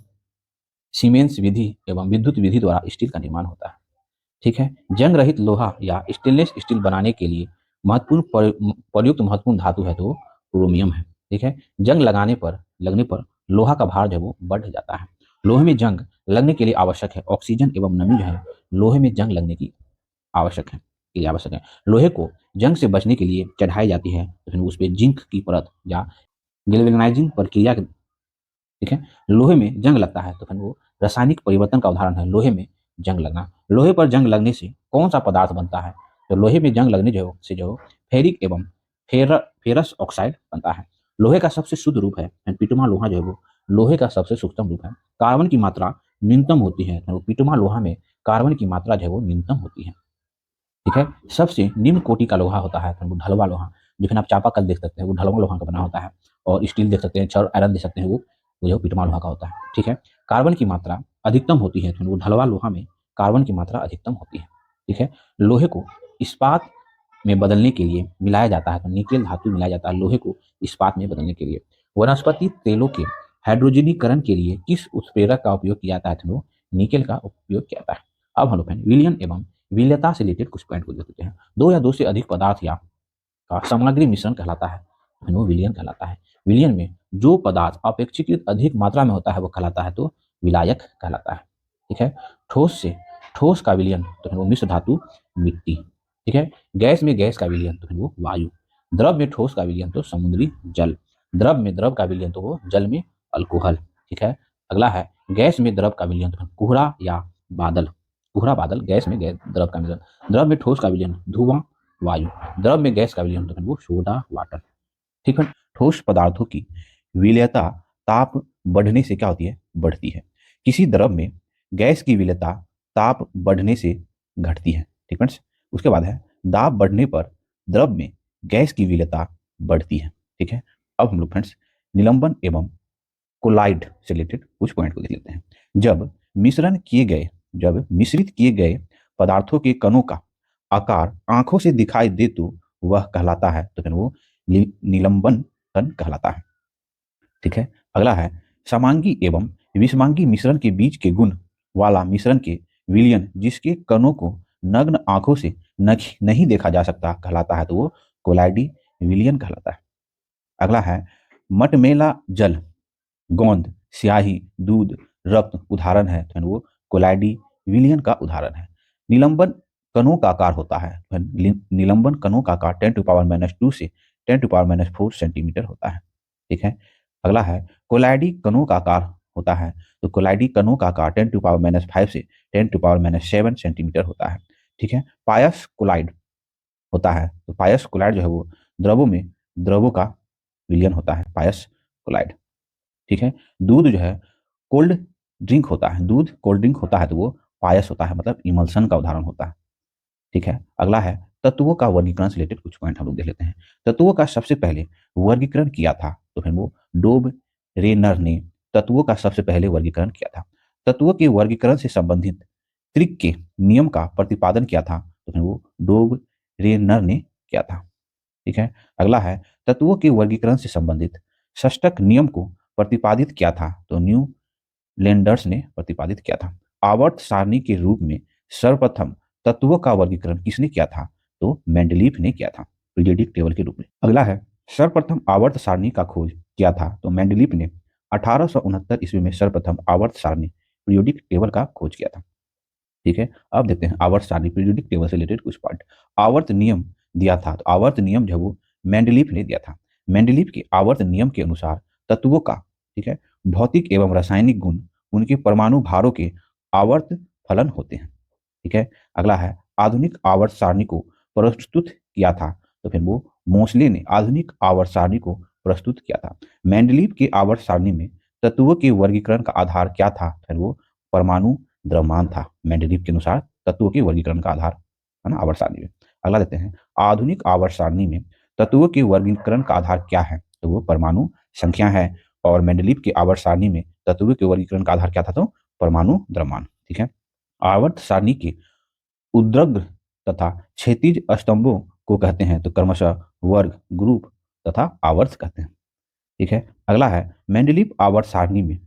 सीमेंस विधि एवं विद्युत विधि द्वारा स्टील का निर्माण होता है। ठीक है। जंग रहित लोहा या स्टेनलेस स्टील बनाने के लिए प्रयुक्त महत्वपूर्ण धातु है तो क्रोमियम है। ठीक है। जंग लगने पर लोहा का भार जो है वो बढ़ जाता है। लोहे में जंग लगने के लिए आवश्यक है ऑक्सीजन एवं नमी जो है लोहे में जंग लगने की आवश्यक है। लोहे को जंग से बचने के लिए चढ़ाई जाती है तो फिर उस पर जिंक की परत या गैल्वेनाइजिंग प्रक्रिया। ठीक है। लोहे में जंग लगता है तो फिर वो रासायनिक परिवर्तन का उदाहरण है लोहे में जंग लगना। लोहे पर जंग लगने से कौन सा पदार्थ बनता है तो लोहे में जंग लगने जो फेरिक एवं फेरस ऑक्साइड बनता है। लोहे का सबसे शुद्ध रूप है पिटुमा लोहा जो है वो लोहे का सबसे सूक्ष्म रूप है। कार्बन की मात्रा न्यूनतम होती है तो पिटुमा लोहा में कार्बन की मात्रा जो है वो न्यूनतम होती है। ठीक है। सबसे निम्न कोटि का लोहा होता है तो वो ढलवा लोहा, जिसमें आप चापाकल देख सकते हैं वो ढलवा लोहा का बना होता है। और स्टील देख सकते हैं, छड़ आयरन देख सकते हैं, वो जो पिटमा लोहा का होता है। ठीक है। कार्बन की मात्रा अधिकतम होती है तो वो ढलवा लोहा में कार्बन की मात्रा अधिकतम होती है। ठीक है। लोहे को इस्पात में बदलने के लिए मिलाया जाता है तो निकेल धातु मिलाया जाता है लोहे को इस्पात में बदलने के लिए। वनस्पति तेलों के हाइड्रोजनीकरण के लिए किस उत्प्रेरक का उपयोग किया जाता है तो निकेल का उपयोग किया जाता है। अब हम लोग विलयन एवं विलेयता से रिलेटेड कुछ पॉइंट को देखते हैं। दो या दो से अधिक पदार्थ या का सामग्री मिश्रण कहलाता है वो विलयन कहलाता है। विलयन में जो पदार्थ अपेक्षाकृत अधिक मात्रा में होता है वो कहलाता है तो विलायक कहलाता है। ठीक है। ठोस से ठोस का विलयन तो फिर वो मिश्र धातु मिट्टी। ठीक है। गैस में गैस का विलयन तो फिर वो वायु। द्रव में ठोस का विलयन तो समुद्री जल। द्रव में द्रव का विलयन तो वो जल में अल्कोहल। ठीक है। अगला है गैस में द्रव का विलयन तो कोहरा या बादल। कोहरा बादल गैस में गैस द्रव का मिलन। द्रव में ठोस का विलयन धुआं वायु। द्रव में गैस का विलयन तो फिर वो सोडा वाटर। ठीक है। ठोस पदार्थों की विलेयता ताप बढ़ने से क्या होती है, बढ़ती है। किसी द्रव में गैस की विलेयता ताप बढ़ने से घटती है। ठीक है। उसके बाद है दाब बढ़ने पर द्रव में गैस की विलेयता बढ़ती है। ठीक है। अब हम लोग फ्रेंड्स निलंबन एवं कोलाइड से रिलेटेड कुछ पॉइंट को देख लेते हैं। जब मिश्रित किए गए पदार्थों के कणों का आकार आंखों से दिखाई दे तो वह कहलाता है, तो फिर वो निलंबन कण कहलाता है। ठीक है। अगला है समांगी एवं विषमांगी मिश्रण के बीच के गुण वाला मिश्रण के विलयन जिसके कणों को नग्न आंखों से नहीं देखा जा सकता कहलाता है, तो वो कोलाइडी विलयन कहलाता है। अगला है मटमेला जल गोंद स्याही दूध रक्त उदाहरण है, तो वो कोलाइडी विलयन का उदाहरण है। निलंबन कणों का आकार होता है, निलंबन कणों का आकार 10⁻² से 10⁻⁴ सेंटीमीटर होता है। ठीक है। अगला है कोलाइडी कणों का आकार होता है, तो कोलाइडी कणों का आकार 10⁻⁵ से 10⁻7 सेंटीमीटर होता है। ठीक है। पायस कोलाइड होता है, तो पायस कोलाइड जो है वो द्रवों का विलयन होता है, पायस कोलाइड। ठीक है। दूध जो है कोल्ड ड्रिंक होता है, दूध कोल्ड ड्रिंक होता है, तो वो पायस होता है, मतलब इमल्सन का उदाहरण होता है। ठीक है। अगला है तत्वों का वर्गीकरण से रिलेटेड कुछ पॉइंट हम लोग देख लेते हैं। तत्वों का सबसे पहले वर्गीकरण किया था, तो फिर वो डोब रेनर ने तत्वों का सबसे पहले वर्गीकरण किया था। तत्वों के वर्गीकरण से संबंधित त्रिक के नियम का प्रतिपादन किया था, तो फिर वो डोब रेनर ने किया था। ठीक है। अगला है तत्वों के वर्गीकरण से संबंधित षष्टक नियम को प्रतिपादित किया था, तो न्यू लेंडर्स ने प्रतिपादित किया था। आवर्त सारणी के रूप में सर्वप्रथम तत्वों का वर्गीकरण किसने किया था, तो मेंडलीफ ने किया था, पीरियोडिक टेबल के रूप में। अगला है सर्वप्रथम आवर्त सारणी का खोज किया था, तो मेंडलीफ ने 1869 ईस्वी में सर्वप्रथम आवर्त सारणी पीरियोडिक टेबल का खोज किया था। ठीक है। अब देखते हैं आवर्त सारणी पीरियोडिक टेबल से रिलेटेड कुछ पॉइंट। आवर्त नियम दिया था, तो आवर्त नियम जो वो मेंडलीफ ने दिया था। मेंडलीफ के आवर्त नियम के अनुसार तत्वों का, ठीक है, भौतिक एवं रासायनिक गुण उनके परमाणु भारों के आवर्त फलन होते हैं। ठीक है। अगला है आधुनिक आवर्त सारणी को प्रस्तुत किया था, तो फिर वो मोस्ले ने आधुनिक आवर्त सारणी को प्रस्तुत किया था। मेंडलीफ के आवर्त सारणी में तत्वों के वर्गीकरण का आधार क्या था, फिर वो परमाणु द्रव्यमान था। मेंडलीफ के अनुसार तत्वों के वर्गीकरण का आधार है ना आवर्त सारणी में। अगला देते हैं आधुनिक आवर्त सारणी में तत्वों के वर्गीकरण का आधार क्या है, तो वो परमाणु संख्या है। और मेंडलीफ की आवर्त सारणी में तत्वों के वर्गीकरण का आधार क्या था, तो परमाणु द्रव्यमान। ठीक है। आवर्त सारणी के उद्र्ग तथा क्षैतिज स्तंभों को कहते हैं, तो क्रमशः वर्ग ग्रुप तथा आवर्त कहते हैं। ठीक है। अगला है मेंडलीफ आवर्त सारणी में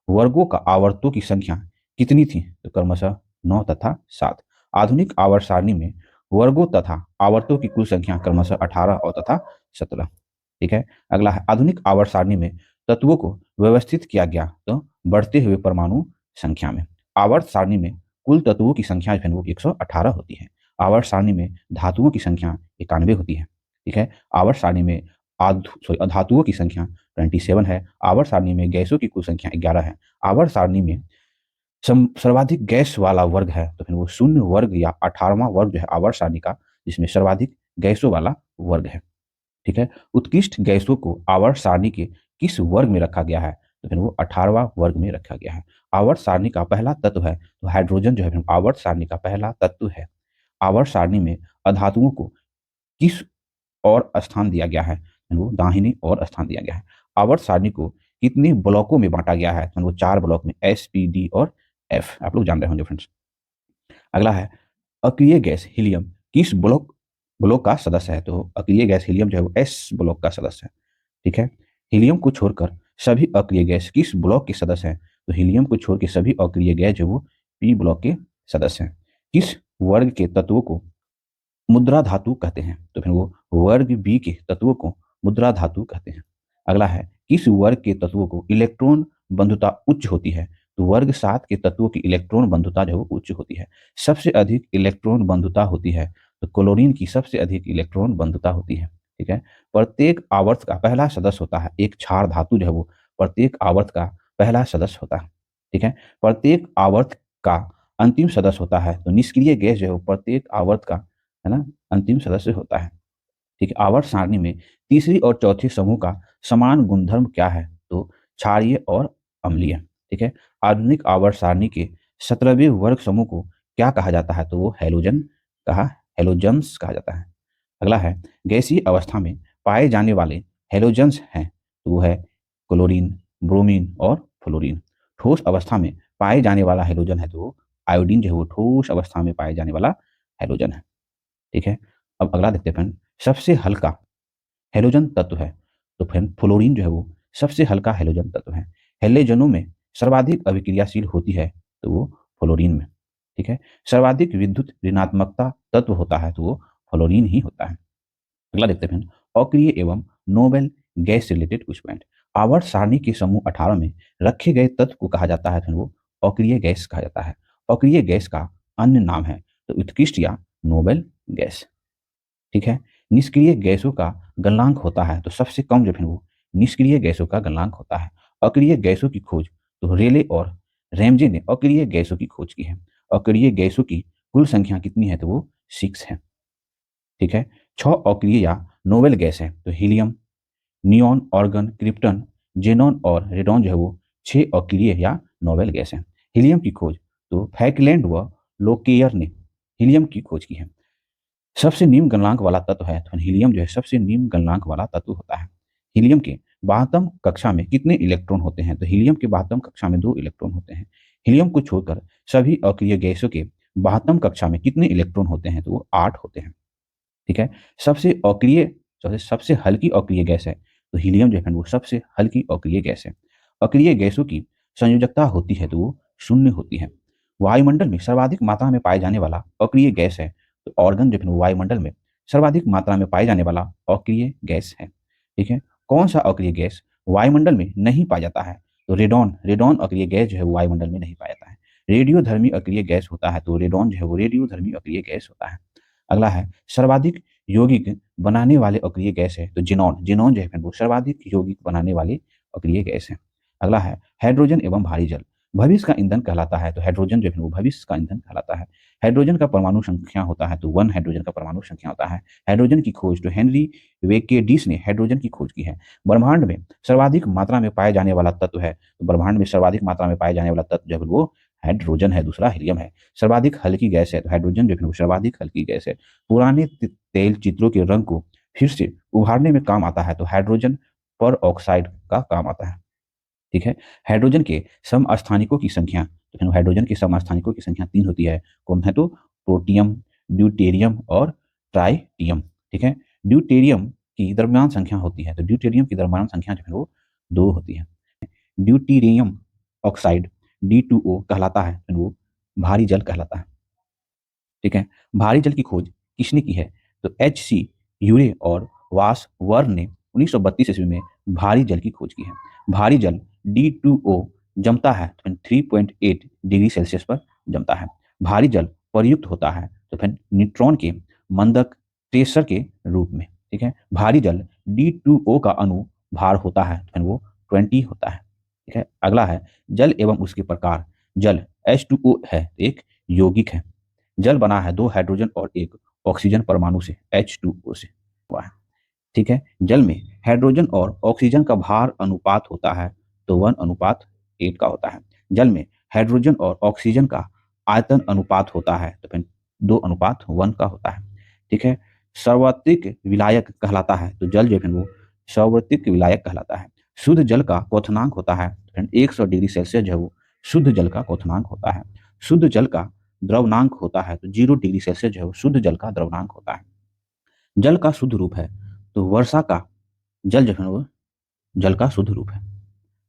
वर्गों का आवर्तों की संख्या कितनी थी, तो क्रमशः 9 तथा 7। आधुनिक आवर्त सारणी में वर्गों तथा आवर्तों की कुल संख्या क्रमशः 18 और तथा 17। ठीक है। अगला है आधुनिक आवर्त सारणी में तत्वों को व्यवस्थित किया गया, तो बढ़ते हुए परमाणु संख्या में। आवर्त सारणी में कुल तत्वों की संख्या जो है वो 118 होती है। आवर्त सारणी में धातुओं की संख्या 91 होती है। ठीक है। आवर्त सारणी में अधातुओं की संख्या 27 है। आवर्त सारणी में गैसों की कुल संख्या 11 है। आवर्त सारणी में सर्वाधिक गैस वाला वर्ग है, तो फिर वो शून्य वर्ग या 18वां वर्ग जो है आवर्त सारणी का, जिसमें सर्वाधिक गैसों वाला वर्ग है। ठीक है। उत्कृष्ट गैसों को आवर्त सारणी के किस वर्ग में रखा गया है, तो फिर वो 18वां वर्ग में रखा गया है। आवर्त सारणी का पहला तत्व है, तो हाइड्रोजन जो है आवर्त सारणी का पहला तत्व है। आवर्त सारणी में अधातुओं को किस और स्थान दिया गया है, वो दाहिनी और स्थान दिया गया है। आवर्त सारणी को कितने ब्लॉकों में बांटा गया है, तो वो 4 ब्लॉक में, एस पी डी और एफ, आप लोग जान रहे होंगे फ्रेंड्स। अगला है अक्रिय गैस हीलियम किस ब्लॉक का सदस्य है, तो अक्रिय गैस हीलियम जो है वो एस ब्लॉक का सदस्य है। ठीक है। हीलियम को छोड़कर सभी अक्रिय गैस किस ब्लॉक के सदस्य हैं, तो हीलियम को छोड़ के सभी अक्रिय गैस जो वो पी ब्लॉक के सदस्य हैं। किस वर्ग के तत्वों को मुद्रा धातु कहते हैं, तो फिर वो वर्ग बी के तत्वों को मुद्रा धातु कहते हैं। अगला है किस वर्ग के तत्वों को इलेक्ट्रॉन बंधुता उच्च होती है, तो वर्ग 7 के तत्वों की इलेक्ट्रॉन बंधुता जो है वो उच्च होती है। सबसे अधिक इलेक्ट्रॉन बंधुता होती है तो क्लोरीन की सबसे अधिक इलेक्ट्रॉन बंधुता होती है। ठीक है। प्रत्येक आवर्त का पहला सदस्य होता है, एक क्षार धातु जो है वो प्रत्येक आवर्त का पहला सदस्य होता है। ठीक है। प्रत्येक आवर्त का अंतिम सदस्य होता है, तो निष्क्रिय गैस जो है वो प्रत्येक आवर्त का, है ना, अंतिम सदस्य होता है। ठीक है। आवर्त सारणी में तीसरी और चौथी समूह का समान गुणधर्म क्या है? तो क्षारीय और अम्लीय। ठीक है। आधुनिक आवर्त सारणी के 17वें वर्ग समूह को क्या कहा जाता है? तो वो हेलोजन्स कहा जाता है। अगला है, गैसीय अवस्था में पाए जाने वाले हेलोजन्स हैं, तो वो है क्लोरीन, ब्रोमीन और फ्लोरीन। ठोस अवस्था में पाए जाने वाला हेलोजन है तो वो आयोडीन जो है वो ठोस अवस्था में पाए जाने वाला हेलोजन है। ठीक है। अब अगला देखते हैं फ्रेंड, सबसे हल्का हेलोजन तत्व है, तो फ्रेंड फ्लोरीन जो है वो सबसे हल्का हेलोजन तत्व है। हेलोजनों में सर्वाधिक अभिक्रियाशील होती है तो वो फ्लोरीन में। ठीक है। सर्वाधिक विद्युत ऋणात्मकता तत्व होता है तो वो फ्लोरीन ही होता है। अगला देखते हैं, अक्रिय एवं नोबेल गैस रिलेटेड कुछ पॉइंट। आवर्त सारणी के समूह 18 में रखे गए तत्व को कहा जाता है, वो अक्रिय गैस कहा जाता है। अक्रिय गैस का अन्य नाम है तो उत्कृष्ट या नोबेल गैस। ठीक है। निष्क्रिय गैसों का गलनांक होता है, तो सबसे कम जो है वो निष्क्रिय गैसों का गलनांक होता है। अक्रिय गैसों की खोज तो रेले और रैमजे ने अक्रिय गैसों की खोज की है। अक्रिय गैसों की कुल संख्या कितनी है? तो वो 6 है। ठीक है। 6 अक्रिय या नोबेल गैस है, तो helium, neon, organ, krypton, xenon और रेडॉन जो है वो 6 अक्रिय या नोबेल गैस है। हीलियम की खोज तो फैकलैंड व लोकेयर ने हीलियम की खोज की है। सबसे निम्न गलनांक वाला तत्व है, तो हीलियम जो है सबसे निम्न गलनांक वाला तत्व होता है। हीलियम के 72 कक्षा में कितने इलेक्ट्रॉन होते हैं? तो हीलियम के 72 कक्षा में 2 इलेक्ट्रॉन होते हैं। हीलियम को छोड़कर सभी अक्रिय गैसों के 72 कक्षा में कितने इलेक्ट्रॉन होते हैं? तो वो 8 होते हैं। ठीक है। सबसे अक्रिय, सबसे हल्की अक्रिय गैस है, तो हीलियम जो है वो सबसे हल्की अक्रिय गैस है। अक्रिय गैसों की संयोजकता होती है तो वो शून्य होती है। वायुमंडल में सर्वाधिक मात्रा में पाए जाने वाला अक्रिय गैस है, तो ऑर्गन जो है वो वायुमंडल में सर्वाधिक मात्रा में पाए जाने वाला अक्रिय गैस है। ठीक है। कौन सा अक्रिय गैस वायुमंडल में नहीं पाया जाता है? तो रेडॉन, रेडॉन अक्रिय गैस जो है वो वायुमंडल में नहीं पाया जाता है। रेडियोधर्मी अक्रिय गैस होता है, तो रेडॉन जो है वो रेडियोधर्मी अक्रिय गैस होता है। अगला है, सर्वाधिक यौगिक बनाने वाले अक्रिय गैस है, तो जिनॉन, जिनॉन जो है वो सर्वाधिक यौगिक बनाने वाले अक्रिय गैस है। अगला है, हाइड्रोजन एवं भारी जल भविष्य का ईंधन कहलाता है, तो हाइड्रोजन जो है वो भविष्य का ईंधन कहलाता है। हाइड्रोजन का परमाणु संख्या होता है तो 1 हाइड्रोजन का परमाणु संख्या होता है। हाइड्रोजन की खोज तो हेनरी वेकेडिस ने हाइड्रोजन की खोज की है। ब्रह्मांड में सर्वाधिक मात्रा में पाए जाने वाला तत्व है, तो ब्रह्मांड में सर्वाधिक मात्रा में पाए जाने वाला तत्व जो है वो हाइड्रोजन है, दूसरा हीलियम है। सर्वाधिक हल्की गैस है, तो हाइड्रोजन जो है वो सर्वाधिक हल्की गैस है। पुराने तेल चित्रों के रंग को फिर से उभारने में काम आता है, तो हाइड्रोजन पर ऑक्साइड का काम आता है। ठीक है। हाइड्रोजन के समस्थानिकों की संख्या, तो हाइड्रोजन के समस्थानिकों की संख्या 3 होती है। कौन है? तो प्रोटियम, ड्यूटेरियम और ट्राइटियम। ठीक है। ड्यूटेरियम की द्रव्यमान संख्या होती है, तो ड्यूटेरियम की द्रव्यमान संख्या जो है वो 2 होती है। ड्यूटेरियम ऑक्साइड D2O कहलाता है, तो वो भारी जल कहलाता है। ठीक है। भारी जल की खोज किसने की है? तो H.C. यूरे और वास वर्न ने 1932 ईस्वी में भारी जल की खोज की है। भारी जल D2O जमता है तो 3.8 डिग्री सेल्सियस पर जमता है। भारी जल प्रयुक्त होता है तो फिर न्यूट्रॉन के मंदक प्रेशर के रूप में। ठीक है। भारी जल D2O का अणु भार होता है तो फिर वो 20 होता है। ठीक है। अगला है, जल एवं उसके प्रकार। जल H2O है, एक यौगिक है। जल बना है 2 हाइड्रोजन और एक ऑक्सीजन परमाणु से, H2O से हुआ है। ठीक है। जल में हाइड्रोजन और ऑक्सीजन का भार अनुपात होता है तो 1:8 का होता है। जल में हाइड्रोजन और ऑक्सीजन का आयतन अनुपात होता है तो फिर 2:1 का होता है। ठीक है। सार्वत्रिक विलायक कहलाता है, तो जल जो है वो सार्वत्रिक विलायक कहलाता है। शुद्ध जल का क्वथनांक होता है, 100 डिग्री सेल्सियस जो है वो शुद्ध जल का क्वथनांक होता है। शुद्ध जल का द्रवनांक होता है, तो 0 डिग्री सेल्सियस जो है वो शुद्ध जल का द्रवनांक होता है। जल का शुद्ध रूप है, तो वर्षा का जल जो है वो जल का शुद्ध रूप है।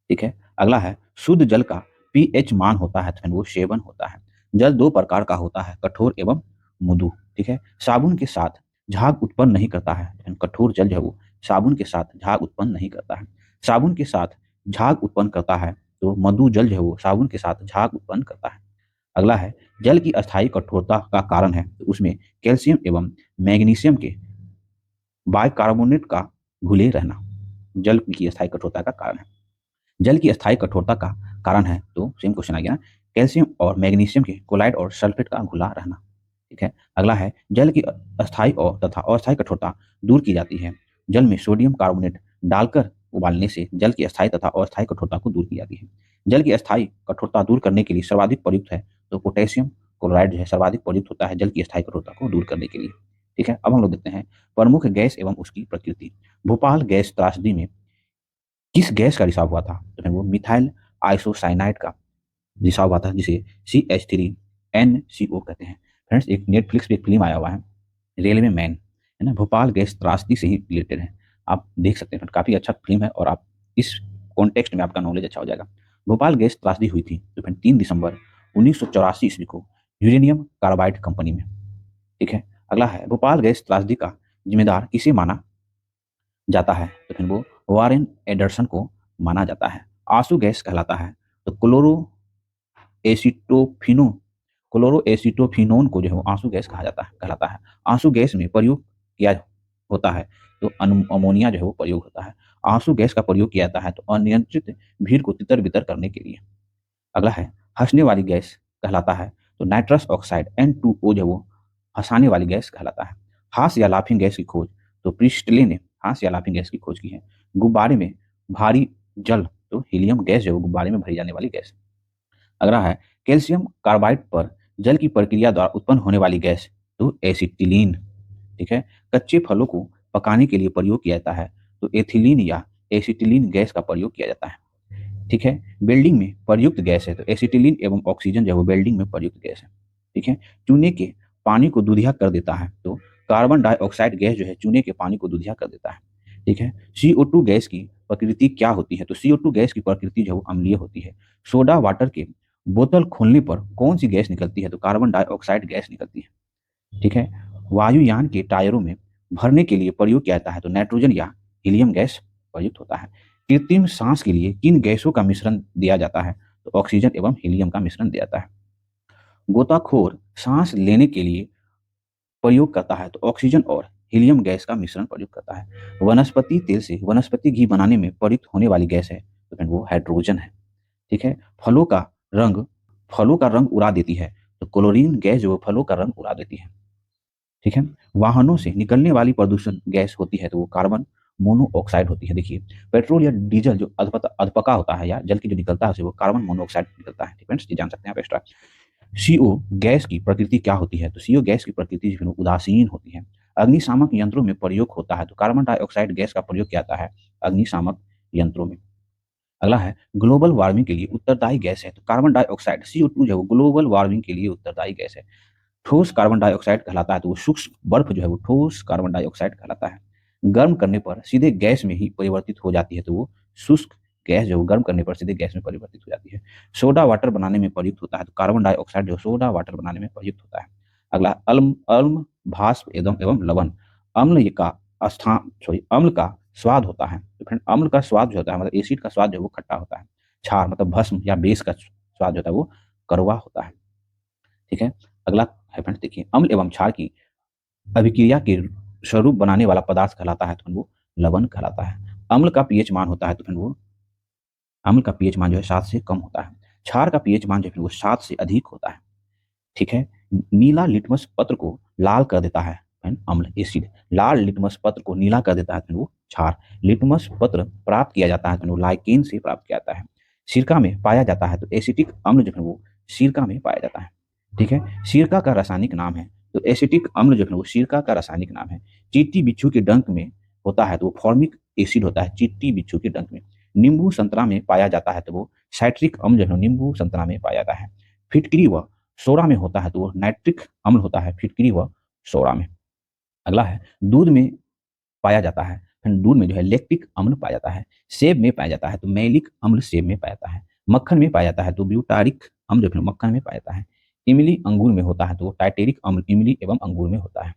ठीक है। अगला है, शुद्ध जल का पीएच मान होता है तो वो 7 होता है। जल 2 प्रकार का होता है, कठोर एवं मृदु। ठीक है। साबुन के साथ झाग उत्पन्न नहीं करता है, कठोर जल जो है वो साबुन के साथ झाग उत्पन्न नहीं करता है। साबुन के साथ झाग उत्पन्न करता है तो मधु जल जो है वो साबुन के साथ झाग उत्पन्न करता है। अगला है जल की अस्थायी कठोरता का कारण है, तो उसमें कैल्शियम एवं मैग्नीशियम के बाइकार्बोनेट का घुले रहना जल की अस्थायी कठोरता का कारण है। जल की अस्थायी कठोरता का कारण है, तो सेम क्वेश्चन आ गया ना, कैल्शियम और मैग्नीशियम के क्लोराइड और सल्फेट का घुला रहना। ठीक है, अगला है जल की अस्थायी और तथा अस्थायी कठोरता दूर की जाती है। जल में सोडियम कार्बोनेट डालकर उबालने से जल की अस्थायी तथा अस्थायी कठोरता को दूर की जाती है। जल की अस्थायी कठोरता दूर करने के लिए सर्वाधिक प्रयुक्त है, तो पोटेशियम क्लोराइड जो है सर्वाधिक प्रयुक्त होता है जल की अस्थायी कठोरता को दूर करने के लिए। ठीक है, अब हम लोग देखते हैं प्रमुख गैस एवं उसकी प्रकृति। भोपाल गैस त्रासदी में किस गैस का रिसाव हुआ था? तो फिर वो मिथाइल आइसोसाइनाइड का रिसाव हुआ था, जिसे CH3NCO कहते हैं। फ्रेंड्स, एक नेटफ्लिक्स पे एक फिल्म आया हुआ है रेलवे मैन, है ना, भोपाल गैस त्रासदी से ही रिलेटेड है। आप देख सकते हैं, काफ़ी अच्छा फिल्म है और आप इस कॉन्टेक्स्ट में आपका नॉलेज अच्छा हो जाएगा। भोपाल गैस त्रासदी हुई थी तो फिर 3 दिसंबर 1984 ईस्वी को यूरेनियम कार्बाइड कंपनी में। ठीक है, अगला है भोपाल गैस त्रासदी का जिम्मेदार किसे माना जाता है? तो फिर वो वारेन एडरसन को माना जाता है। आंसू गैस कहलाता है, तो एसिटोफिनो क्लोरोएसिटोफिनोन को जो है वो आंसू गैस कहा जाता है कहलाता है। आंसू गैस में प्रयोग किया होता है, तो अमोनिया जो है वो प्रयोग होता है। आंसू गैस का प्रयोग किया जाता है तो अनियंत्रित भीड़ को तितर बितर करने के लिए। अगला है हंसने वाली गैस कहलाता है, तो नाइट्रस ऑक्साइड N2O जो है वो हंसाने वाली गैस कहलाता है। हास्य या लाफिंग गैस की खोज, तो प्रिस्टले ने हास्य या लाफिंग गैस की खोज की है। गुब्बारे में भारी जल, तो हीलियम गैस जो है वो गुब्बारे में भरी जाने वाली गैस। अगला है कैल्शियम कार्बाइड पर जल की प्रक्रिया द्वारा उत्पन्न होने वाली गैस, तो एसिटिलीन। ठीक है, कच्चे फलों को पकाने के लिए प्रयोग किया जाता है, तो एथिलीन या एसिटिलीन गैस का प्रयोग किया जाता है। ठीक है, बिल्डिंग में प्रयुक्त गैस है, तो एसिटिलीन एवं ऑक्सीजन जो है वो बिल्डिंग में प्रयुक्त गैस है। ठीक है, चूने के पानी को दूधिया कर देता है, तो कार्बन डाइऑक्साइड गैस जो है चूने के पानी को दूधिया कर देता है। ठीक है, CO2 गैस की प्रकृति क्या होती है? तो CO2 गैस की प्रकृति जो है वो अम्लीय होती है। सोडा वाटर के बोतल खोलने पर कौन सी गैस निकलती है? तो कार्बन डाइऑक्साइड गैस निकलती है। ठीक है, वायुयान के टायरों में भरने के लिए प्रयोग किया जाता है, तो नाइट्रोजन या हीलियम गैस प्रयुक्त होता है। कृत्रिम सांस के लिए किन गैसों का मिश्रण दिया जाता है? तो ऑक्सीजन एवं हीलियम का मिश्रण दिया जाता है। गोताखोर सांस लेने के लिए प्रयोग करता है, तो ऑक्सीजन और हीलियम गैस का मिश्रण प्रयोग करता है। वनस्पति तेल से वनस्पति घी बनाने में प्रयुक्त होने वाली गैस है, तो फिर वो हाइड्रोजन है। ठीक है, फलों का रंग फलों का रंग उड़ा देती है, तो क्लोरीन गैस जो फलों का रंग उड़ा देती है। ठीक है, वाहनों से निकलने वाली प्रदूषण गैस होती है, तो वो कार्बन मोनोऑक्साइड होती है। देखिए, पेट्रोल या डीजल जो अधपका होता है या जल की जो निकलता है उसे वो कार्बन मोनोऑक्साइड निकलता है। ठीक है, ये जान सकते हैं आप एक्स्ट्रा। CO गैस की प्रकृति क्या होती है? तो CO गैस की प्रकृति जो है उदासीन होती है। अग्निशामक यंत्रों में प्रयोग होता है, तो कार्बन डाइऑक्साइड गैस का प्रयोग किया जाता है अग्निशामक यंत्रों में। अगला है ग्लोबल वार्मिंग के लिए उत्तरदायी गैस है, तो कार्बन डाइऑक्साइड CO2 जो है वो ग्लोबल वार्मिंग के लिए उत्तरदायी गैस है। ठोस कार्बन डाइऑक्साइड कहलाता है, तो वो सूक्ष्म बर्फ जो है वो ठोस कार्बन डाइऑक्साइड कहलाता है। गर्म करने पर सीधे गैस में ही परिवर्तित हो जाती है, तो वो शुष्क गैस जो गर्म करने पर सीधे गैस में परिवर्तित हो जाती है। सोडा वाटर बनाने में प्रयुक्त होता है, तो कार्बन डाइऑक्साइड जो सोडा वाटर बनाने में प्रयुक्त होता है। अगला अम्ल अम्ल भास्प एवं एवं लवण। अम्ल का अम्ल का स्वाद होता है, तो फ्रेंड अम्ल का स्वाद जो होता है मतलब एसिड का स्वाद जो है वो खट्टा होता है। क्षार मतलब भस्म या बेस का स्वाद जो होता है वो कड़वा होता है। ठीक है, अगला है फ्रेंड्स, देखिए अम्ल एवं क्षार की अभिक्रिया के स्वरूप बनाने वाला पदार्थ कहलाता है, तो वो लवण कहलाता है। अम्ल का पीएच मान होता है, तो फिर वो अम्ल का पीएच मान जो है 7 से कम होता है। क्षार का पीएच मान जो है वो 7 से अधिक होता है। ठीक है, नीला लिटमस पत्र को लाल कर देता है अम्ल एसिड, लाल लिटमस पत्र को नीला कर देता है तो वो क्षार। लिटमस पत्र प्राप्त किया जाता है तो वो लाइकेन से प्राप्त किया जाता है। सिरका में पाया जाता है, तो एसिटिक अम्ल जो है वो सिरका में पाया जाता है। ठीक है, सिरका का रासायनिक नाम है, तो एसिटिक अम्ल जो है वो सिरका का रासायनिक नाम है। चींटी बिच्छू के डंक में होता है, तो वो फॉर्मिक एसिड होता है चींटी बिच्छू के डंक में। नींबू संतरा में पाया जाता है, तो वो साइट्रिक अम्ल जो है नींबू संतरा में पाया जाता है। फिटकरी व सोडा में होता है, तो वो नाइट्रिक अम्ल होता है फिटकरी व सोडा में। अगला है दूध में पाया जाता है, फिर दूध में जो है लैक्टिक अम्ल पाया जाता है। सेब में पाया जाता है, तो मैलिक अम्ल सेब में पाया जाता है। मक्खन में पाया जाता है, तो ब्यूटारिक अम्ल जो है मक्खन में पाया जाता है। इमली अंगूर में होता है, तो वो टाइटेरिक अम्ल इमली एवं अंगूर में होता है।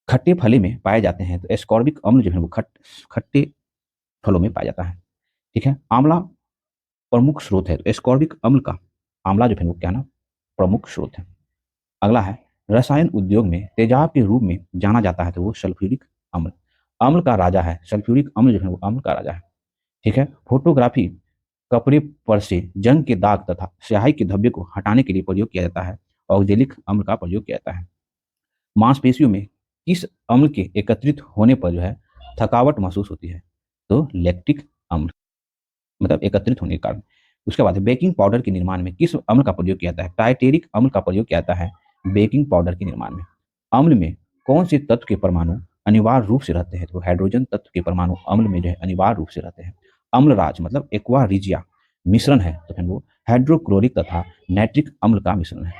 खट्टे फले में पाए जाते हैं, तो एस्कॉर्बिक अम्ल जो है वो खट्टे फलों में पाया जाता है। ठीक है, आंवला प्रमुख स्रोत है। तो एस्कॉर्बिक अम्ल का आंवला जो है वो क्या ना प्रमुख स्रोत है। अगला है रसायन उद्योग में तेजाब के रूप में जाना जाता है तो वो सल्फ्यूरिक अम्ल अम्ल का राजा है। सल्फ्यूरिक अम्ल जो है वो अम्ल का राजा है। ठीक है। फोटोग्राफी कपड़े पर से जंग के दाग तथा स्याही के धब्बे को हटाने के लिए प्रयोग किया जाता है। ऑक्जेलिक अम्ल का प्रयोग किया जाता है। मांसपेशियों में किस अम्ल के एकत्रित होने पर जो है थकावट महसूस होती है तो लैक्टिक अम्ल मतलब एकत्रित होने के कारण। उसके बाद बेकिंग पाउडर के निर्माण में किस अम्ल का प्रयोग किया जाता है टाइटेरिक अम्ल का प्रयोग किया जाता है बेकिंग पाउडर के निर्माण में। अम्ल में कौन से तत्व के परमाणु अनिवार्य रूप से रहते हैं तो हाइड्रोजन तत्व के परमाणु अम्ल में जो है अनिवार्य रूप से रहते हैं। अम्लराज मतलब एक्वा रिजिया मिश्रण है तो फिर वो हाइड्रोक्लोरिक तथा नाइट्रिक अम्ल का मिश्रण है।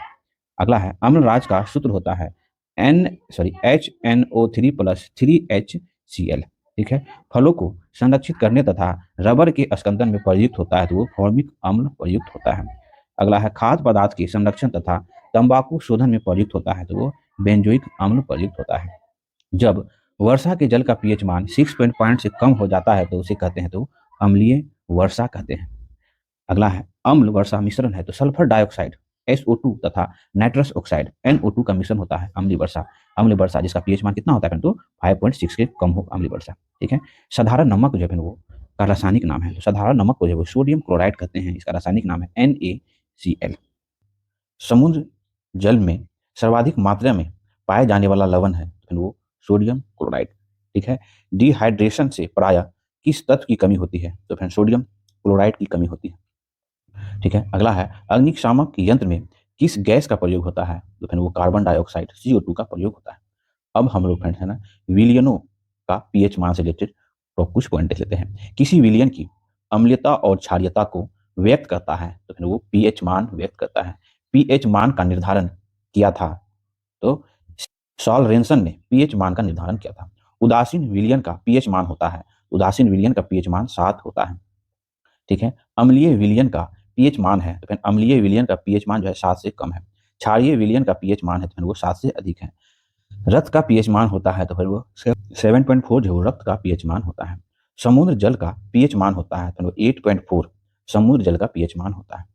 अगला है अम्लराज का सूत्र होता है HNO3+3HCl। ठीक है। फलों को संरक्षित करने तथा रबर के स्कंदन में प्रयुक्त होता है तो वो फॉर्मिक अम्ल प्रयुक्त होता है। अगला है खाद्य पदार्थ के संरक्षण तथा तंबाकू शोधन में प्रयुक्त होता है तो वो बेंजोइक अम्ल प्रयुक्त होता है। जब वर्षा के जल का पीएच मान 6 पॉइंट से कम हो जाता है तो उसे कहते हैं तो अम्लीय वर्षा कहते हैं। अगला है अम्ल वर्षा मिश्रण है तो सल्फर डाइऑक्साइड SO2 तथा नाइट्रस ऑक्साइड NO2 का मिश्रण होता है अम्लीय वर्षा। अम्लीय वर्षा जिसका पीएच मान कितना होता है तो 5.6 के कम हो अम्लीय वर्षा। ठीक है। साधारण नमक जो है वो का रासायनिक नाम है तो साधारण नमक को जो है सोडियम क्लोराइड कहते हैं। इसका रासायनिक नाम है NaCl। समुद्र जल में सर्वाधिक मात्रा में पाए जाने वाला लवण है तो वो सोडियम क्लोराइड। ठीक है। डिहाइड्रेशन से प्रायः किस तत्व की कमी होती है तो फिर सोडियम क्लोराइड की कमी होती है। ठीक है। अगला है अग्निशामक यंत्र में किस गैस का प्रयोग होता है तो फिर वो कार्बन डाइऑक्साइड CO2 का प्रयोग होता है। अब हम लोग फ्रेंड्स है ना विलियनों का पीएच मान से रिलेटेड तो कुछ पॉइंट देख लेते हैं। किसी विलियन की अम्लीयता और क्षारीयता को व्यक्त करता है तो फिर वो पीएच मान व्यक्त करता है। पीएच मान का निर्धारण किया था तो सॉलरेंसन ने पीएच मान का निर्धारण किया था। उदासीन विलियन का पीएच मान होता है उदासीन विलियन का पीएच मान 7 होता है। ठीक है। अम्लीय विलियन का पीएच मान है तो फिर अम्लीय विलियन का पीएच मान जो है 7 से कम है। क्षारीय विलियन का पीएच मान है तो फिर वो 7 से अधिक है। रक्त का पीएच मान होता है तो फिर वो 7.4 जो रक्त का पीएच मान होता है। समुद्र जल का पीएच मान होता है तो वो 8.4 समुद्र जल का पीएच मान होता है।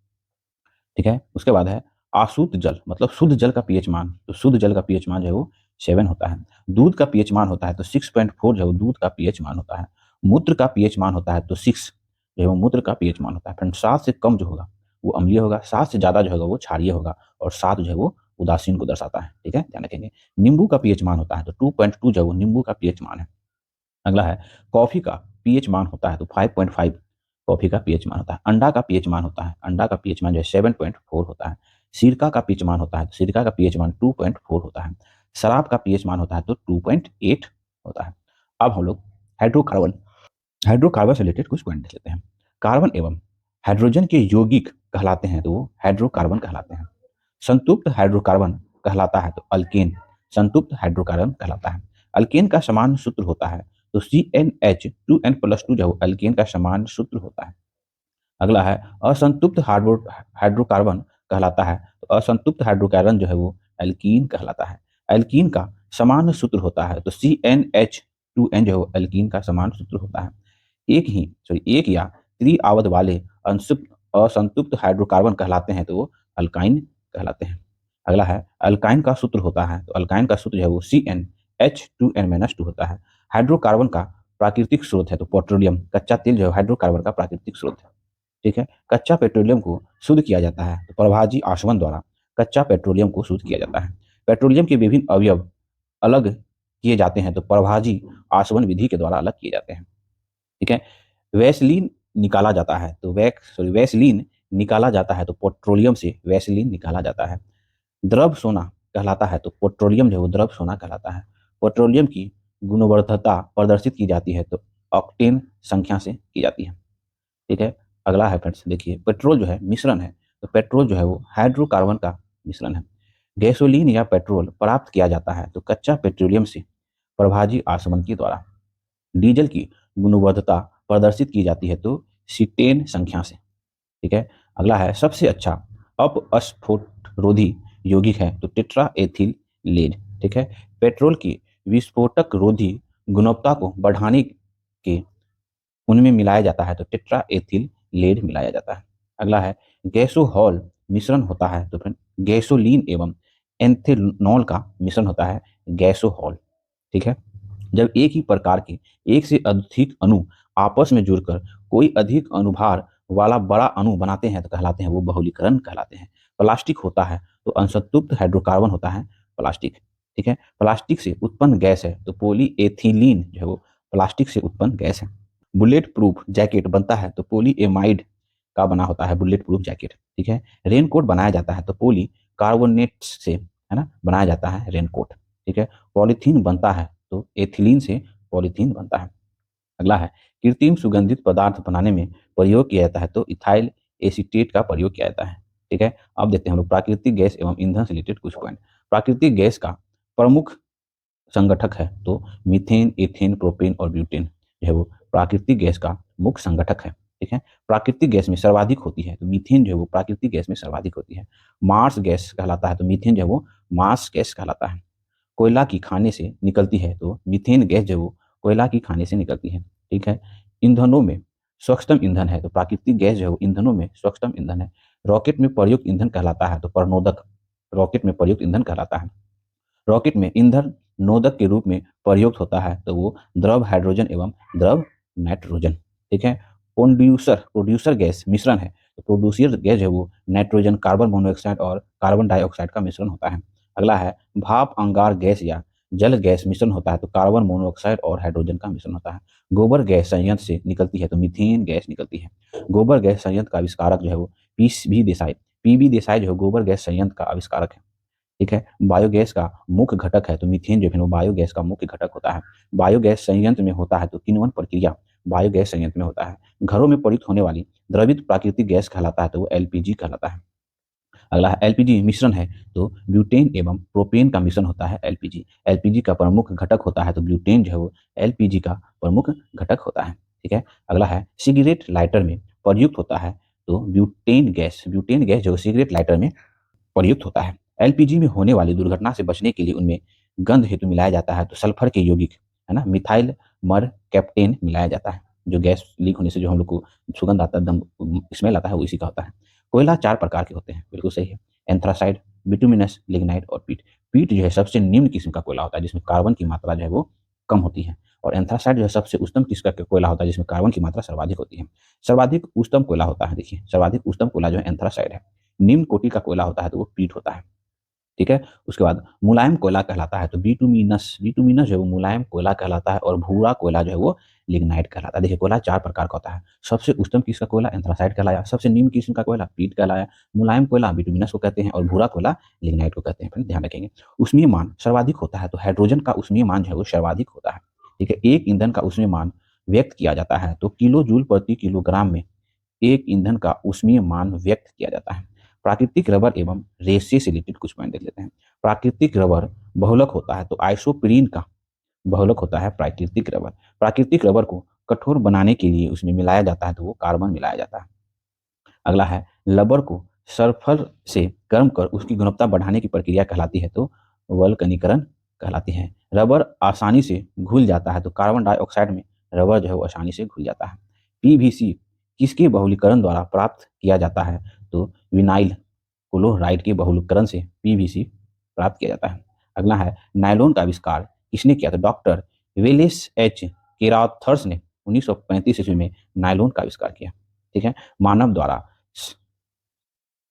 ठीक है। उसके बाद है अशुद्ध जल मतलब शुद्ध जल का पीएच मान तो शुद्ध जल का पीएच मान जो है वो 7 होता है। दूध का पीएच मान होता है तो 6.4 जो है वो दूध का पीएच मान होता है। मूत्र का पीएच मान होता है तो 6 जो है वो मूत्र का पीएच मान होता है। फ्रेंड 7 से कम जो होगा वो अम्लीय होगा 7 से ज़्यादा जो होगा वो क्षारीय होगा और 7 जो है वो उदासीन को दर्शाता है। ठीक है। ध्यान रखेंगे। नींबू का पीएच मान होता है तो 2.2 जो है वो नींबू का पीएच मान है। अगला है कॉफी का पीएच मान होता है तो 5.5 कॉफी का पीएच मान होता है। अंडा का पीएच मान होता है अंडा का पीएच मान जो है 7.4 होता है। सिरका का पीएच मान होता है तो सिरका का पीएच मान 2.4 होता है। शराब का पीएच मान होता है तो 2.8 होता है। अब हम लोग हाइड्रोकार्बन हाइड्रोकार्बन से रिलेटेड कुछ पॉइंट देख लेते हैं। कार्बन एवं हाइड्रोजन के यौगिक कहलाते हैं तो वो हाइड्रोकार्बन कहलाते हैं। संतृप्त हाइड्रोकार्बन कहलाता है तो अल्केन संतृप्त हाइड्रोकार्बन कहलाता है। अल्केन का समान सूत्र होता है तो CnH2n+2 जो अल्केन का समान सूत्र होता है। अगला है असंतृप्त हाइड्रोकार्बन कहलाता है तो असंतृप्त हाइड्रोकार्बन जो है वो एल्कीन कहलाता है। एल्कीन का समान सूत्र होता है तो CnH2n जो है एल्कीन का समान सूत्र होता है। एक या त्रिआवद वाले असंतृप्त हाइड्रोकार्बन कहलाते हैं तो वो अल्काइन कहलाते हैं। अगला है अल्काइन का सूत्र होता है तो अल्काइन का सूत्र जो है वो CnH2n-2 होता है। हाइड्रोकार्बन का प्राकृतिक स्रोत है तो पेट्रोलियम कच्चा तेल जो है हाइड्रोकार्बन का प्राकृतिक स्रोत है। ठीक है। कच्चा पेट्रोलियम को शुद्ध किया जाता है तो प्रभाजी आसवन द्वारा कच्चा पेट्रोलियम को शुद्ध किया जाता है। पेट्रोलियम के विभिन्न अवयव अलग किए जाते हैं तो प्रभाजी आसवन विधि के द्वारा अलग किए जाते हैं। ठीक है। वैसलीन निकाला जाता है तो वैसलीन निकाला जाता है तो पेट्रोलियम से वैसलीन निकाला जाता है। द्रव सोना कहलाता है तो पेट्रोलियम जो है वो द्रव सोना कहलाता है। पेट्रोलियम की गुणवत्ता प्रदर्शित की जाती है तो ऑक्टेन संख्या से की जाती है। ठीक है। अगला है फ्रेंड्स देखिए पेट्रोल जो है मिश्रण है तो पेट्रोल जो है वो हाइड्रोकार्बन का मिश्रण है। गैसोलीन या पेट्रोल प्राप्त किया जाता है तो कच्चा पेट्रोलियम से प्रभाजी आसवन के द्वारा। डीजल की गुणवत्ता प्रदर्शित की जाती है तो सीटेन संख्या से। ठीक है। अगला है सबसे अच्छा अपस्फोटरोधी यौगिक है तो टेट्रा एथिल लेड। ठीक है। पेट्रोल की विस्फोटक रोधी गुणवत्ता को बढ़ाने के उनमें मिलाया जाता है तो टेट्रा एथिल लेड मिलाया जाता है। अगला है गैसोहॉल मिश्रण होता है तो फिर गैसोलीन एवं एंथेनॉल का मिश्रण होता है गैसोहॉल। ठीक है। जब एक ही प्रकार के एक से अधिक अणु आपस में जुड़कर कोई अधिक अनुभार वाला बड़ा अणु बनाते हैं तो कहलाते हैं वो बहुलीकरण कहलाते हैं। प्लास्टिक होता है तो असंतृप्त हाइड्रोकार्बन होता है प्लास्टिक। ठीक है। प्लास्टिक से उत्पन्न गैस है तो पॉलीएथिलीन जो है वो प्लास्टिक से उत्पन्न गैस है। बुलेट प्रूफ जैकेट बनता है तो पॉलीएमाइड का बना होता है बुलेट प्रूफ जैकेट। ठीक है। रेनकोट बनाया जाता है तो पॉली कार्बोनेट से है ना बनाया जाता है रेनकोट। ठीक है। पॉलीथीन बनता है तो एथिलीन से पॉलीथीन बनता है। अगला है कृत्रिम सुगंधित पदार्थ बनाने में प्रयोग किया जाता है तो इथाइल एसीटेट का प्रयोग किया जाता है। ठीक है। अब देखते हैं हम लोग प्राकृतिक गैस एवं ईंधन से रिलेटेड कुछ पॉइंट। प्राकृतिक गैस का प्रमुख संगठक है तो मीथेन एथेन प्रोपेन और ब्यूटेन जो है वो प्राकृतिक गैस का मुख्य संगठक है। ठीक है। प्राकृतिक गैस में सर्वाधिक होती है तो मीथेन जो है वो प्राकृतिक गैस में सर्वाधिक होती है। मार्स गैस कहलाता है तो मीथेन जो है वो मार्स गैस कहलाता है। कोयला की खाने से निकलती है तो मीथेन गैस जो है वो कोयला की खाने से निकलती है। ठीक है। ईंधनों में स्वच्छतम ईंधन है तो प्राकृतिक गैस जो है वो ईंधनों में स्वच्छतम ईंधन है। रॉकेट में प्रयुक्त ईंधन कहलाता है तो प्रणोदक रॉकेट में प्रयुक्त ईंधन कहलाता है। रॉकेट में ईंधन नोदक के रूप में प्रयुक्त होता है तो वो द्रव हाइड्रोजन एवं द्रव नाइट्रोजन। ठीक है। प्रोड्यूसर प्रोड्यूसर गैस मिश्रण है तो प्रोड्यूसर गैस है वो नाइट्रोजन कार्बन मोनोऑक्साइड और कार्बन डाइऑक्साइड का मिश्रण होता है। अगला है भाप अंगार गैस या जल गैस मिश्रण होता है तो कार्बन मोनोऑक्साइड और हाइड्रोजन का मिश्रण होता है। गोबर गैस संयंत्र से निकलती है तो मीथेन गैस निकलती है। गोबर गैस संयंत्र का आविष्कारक जो है वो पी बी देसाई जो है गोबर गैस संयंत्र का आविष्कारक है। ठीक है। बायोगैस का मुख्य घटक है तो मीथेन जो है वो बायोगैस का मुख्य घटक होता है। बायोगैस संयंत्र में होता है तो किण्वन प्रक्रिया बायोगैस संयंत्र में होता है। घरों में प्रयुक्त होने वाली द्रवित प्राकृतिक गैस कहलाता है तो वो एलपीजी कहलाता है। अगला है एलपीजी मिश्रण है तो ब्यूटेन एवं प्रोपेन का मिश्रण होता है एलपीजी। एलपीजी का प्रमुख घटक होता है तो ब्यूटेन जो है वो एलपीजी का प्रमुख घटक होता है। ठीक है। अगला है सिगरेट लाइटर में प्रयुक्त होता है तो ब्यूटेन गैस जो सिगरेट लाइटर में प्रयुक्त होता है। एलपीजी में होने वाली दुर्घटना से बचने के लिए उनमें गंध हेतु मिलाया जाता है तो सल्फर के यौगिक है ना मिथाइल मर कैप्टेन मिलाया जाता है। जो गैस लीक होने से जो हम लोग को सुगंध आता है दम स्मेल आता है वो इसी का होता है। कोयला 4 प्रकार के होते हैं बिल्कुल सही है। एंथ्रासाइड बिटुमिनस लिग्नाइट और पीट। पीट जो है सबसे निम्न किस्म का कोयला होता है जिसमें कार्बन की मात्रा जो है वो कम होती है। और एंथ्रासाइड जो है सबसे उच्चतम किस्म का कोयला होता है जिसमें कार्बन की मात्रा सर्वाधिक होती है। सर्वाधिक उच्चतम कोयला होता है देखिए सर्वाधिक उच्चतम कोयला जो है एंथ्रासाइड है। निम्न कोटि का कोयला होता है तो वो पीट होता है। ठीक है। उसके बाद मुलायम कोयला कहलाता है तो बिटुमिनस बिटुमिनस जो है वो मुलायम कोयला कहलाता है और भूरा कोयला जो है वो लिग्नाइट कहलाता है। देखिए कोयला 4 प्रकार का होता है। सबसे उच्चतम किस्म का कोयला एंथ्रासाइड कहलाया। सबसे निम्न किस्म का कोयला पीट कहलाया। मुलायम कोयला बिटुमिनस को कहते हैं और भूरा कोयला लिग्नाइट को कहते हैं। फिर ध्यान रखेंगे। उष्मीय मान सर्वाधिक होता है तो हाइड्रोजन का उष्मीय मान जो है वो सर्वाधिक होता है। ठीक है। एक ईंधन का उष्मीय मान व्यक्त किया जाता है तो किलो जूल प्रति किलोग्राम में एक ईंधन का ऊष्मीय मान व्यक्त किया जाता है। प्राकृतिक रबर एवं रेशे से रिलेटेड कुछ पॉइंट देख लेते हैं। प्राकृतिक रबर बहुलक होता है तो आइसोप्रीन का बहुलक होता है प्राकृतिक रबर। प्राकृतिक रबर को कठोर बनाने के लिए उसमें मिलाया जाता है तो वो कार्बन मिलाया जाता है। अगला है रबर को सल्फर से गर्म कर उसकी गुणवत्ता बढ़ाने की प्रक्रिया कहलाती है तो वल्कनीकरण कहलाती है। रबर आसानी से घुल जाता है तो कार्बन डाइऑक्साइड में रबर जो है वो आसानी से घुल जाता है। पीवीसी किसके बहुलीकरण द्वारा प्राप्त किया जाता है तो विनाइल क्लोराइड के बहुलीकरण से पीवीसी प्राप्त किया जाता है। अगला है नायलॉन का आविष्कार किसने किया था डॉक्टर वेलेस एच केराथर्स ने 1935 ईस्वी में नायलॉन का आविष्कार किया। ठीक है। मानव द्वारा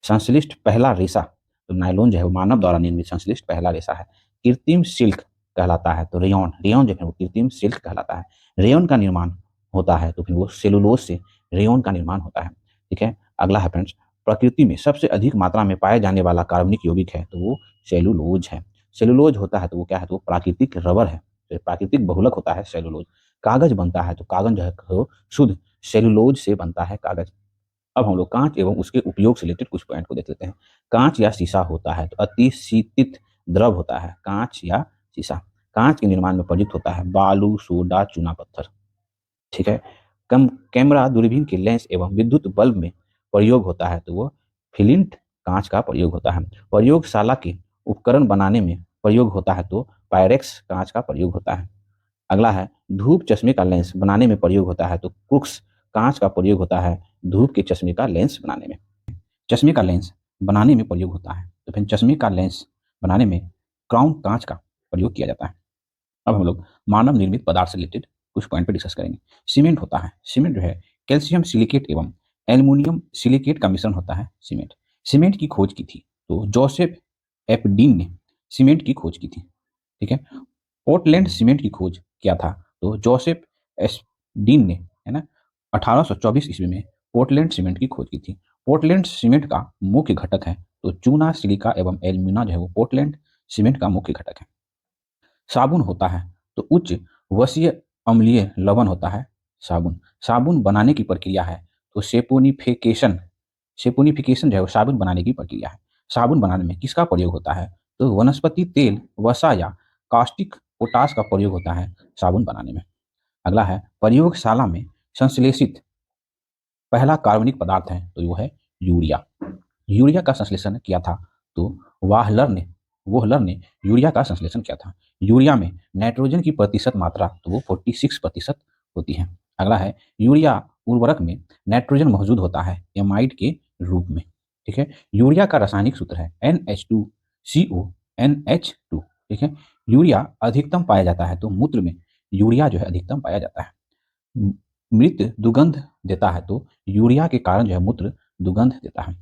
संश्लिष्ट पहला रेशा तो नायलॉन जो है वो मानव द्वारा निर्मित संश्लिष्ट पहला रेशा है। कृत्रिम सिल्क कहलाता है तो रेयॉन रेयॉन जो है वो कृत्रिम सिल्क कहलाता है। रेयॉन का निर्माण होता है तो फिर वो सेलुलोज से रेयॉन का निर्माण होता है। ठीक है। अगला है फ्रेंड्स प्रकृति में सबसे अधिक मात्रा में पाए जाने वाला कार्बनिक यौगिक है तो वो सेलुलोज है। सेलुलोज होता है तो वो क्या है तो वो प्राकृतिक रबर है। तो प्राकृतिक बहुलक होता है सेलुलोज। कागज बनता है तो कागज जो है वो शुद्ध सेलुलोज से बनता है कागज। अब हम लोग कांच एवं उसके उपयोग से रिलेटेड कुछ पॉइंट को देख लेते हैं। कांच या शीशा होता है तो अति शीतित द्रव होता है कांच या शीशा। कांच के निर्माण में प्रयुक्त होता है बालू सोडा चूना पत्थर। ठीक है। कम कैमरा दूरबीन के लेंस एवं विद्युत बल्ब में प्रयोग होता है तो वो फिलिंट कांच का प्रयोग होता है। प्रयोगशाला के उपकरण बनाने में प्रयोग होता है तो पायरेक्स कांच का प्रयोग होता है। अगला है धूप चश्मे का लेंस बनाने में प्रयोग होता है तो क्रूक्स कांच का प्रयोग होता है धूप के चश्मे का लेंस बनाने में। चश्मे का लेंस बनाने में प्रयोग होता है, तो फिर चश्मे का लेंस बनाने में क्राउन कांच का प्रयोग किया जाता है। अब हम लोग मानव निर्मित पदार्थ से रिलेटेड कुछ पॉइंट पे डिस्कस करेंगे। सीमेंट होता है, सीमेंट जो है कैल्शियम सिलिकेट एवं एल्युमिनियम सिलिकेट का मिश्रण होता है सीमेंट। सीमेंट की खोज की थी तो जोसेफ एफ डीन ने सीमेंट की खोज की थी। ठीक है। पोर्टलैंड सीमेंट की खोज किया था तो जोसेफ एस डीन ने, है ना, 1824 ईस्वी में पोर्टलैंड सीमेंट की खोज की थी। पोर्टलैंड सीमेंट का मुख्य घटक है तो चूना, सिलिका एवं एल्यूमिना जो है वो पोर्टलैंड सीमेंट का मुख्य घटक है। साबुन होता है तो उच्च वसीय अम्लीय लवण होता है साबुन। साबुन बनाने की प्रक्रिया है तो सेपोनिफिकेशन। सेपोनिफिकेशन जो है वो साबुन बनाने की प्रक्रिया है। साबुन बनाने में किसका प्रयोग होता है तो वनस्पति तेल, वसा या कास्टिक पोटाश का प्रयोग होता है साबुन बनाने में। अगला है प्रयोगशाला में संश्लेषित पहला कार्बनिक पदार्थ है तो वो है यूरिया। यूरिया का संश्लेषण किया था तो वोहलर ने यूरिया का संश्लेषण किया था। यूरिया में नाइट्रोजन की प्रतिशत मात्रा तो वो 46% होती है। अगला है यूरिया उर्वरक में नाइट्रोजन मौजूद होता है एमाइड के रूप में। ठीक है। यूरिया का रासायनिक सूत्र है NH2CONH2। ठीक है। यूरिया अधिकतम पाया जाता है तो मूत्र में यूरिया जो है अधिकतम पाया जाता है। मृत दुर्गंध देता है तो यूरिया के कारण जो है मूत्र दुर्गंध देता है।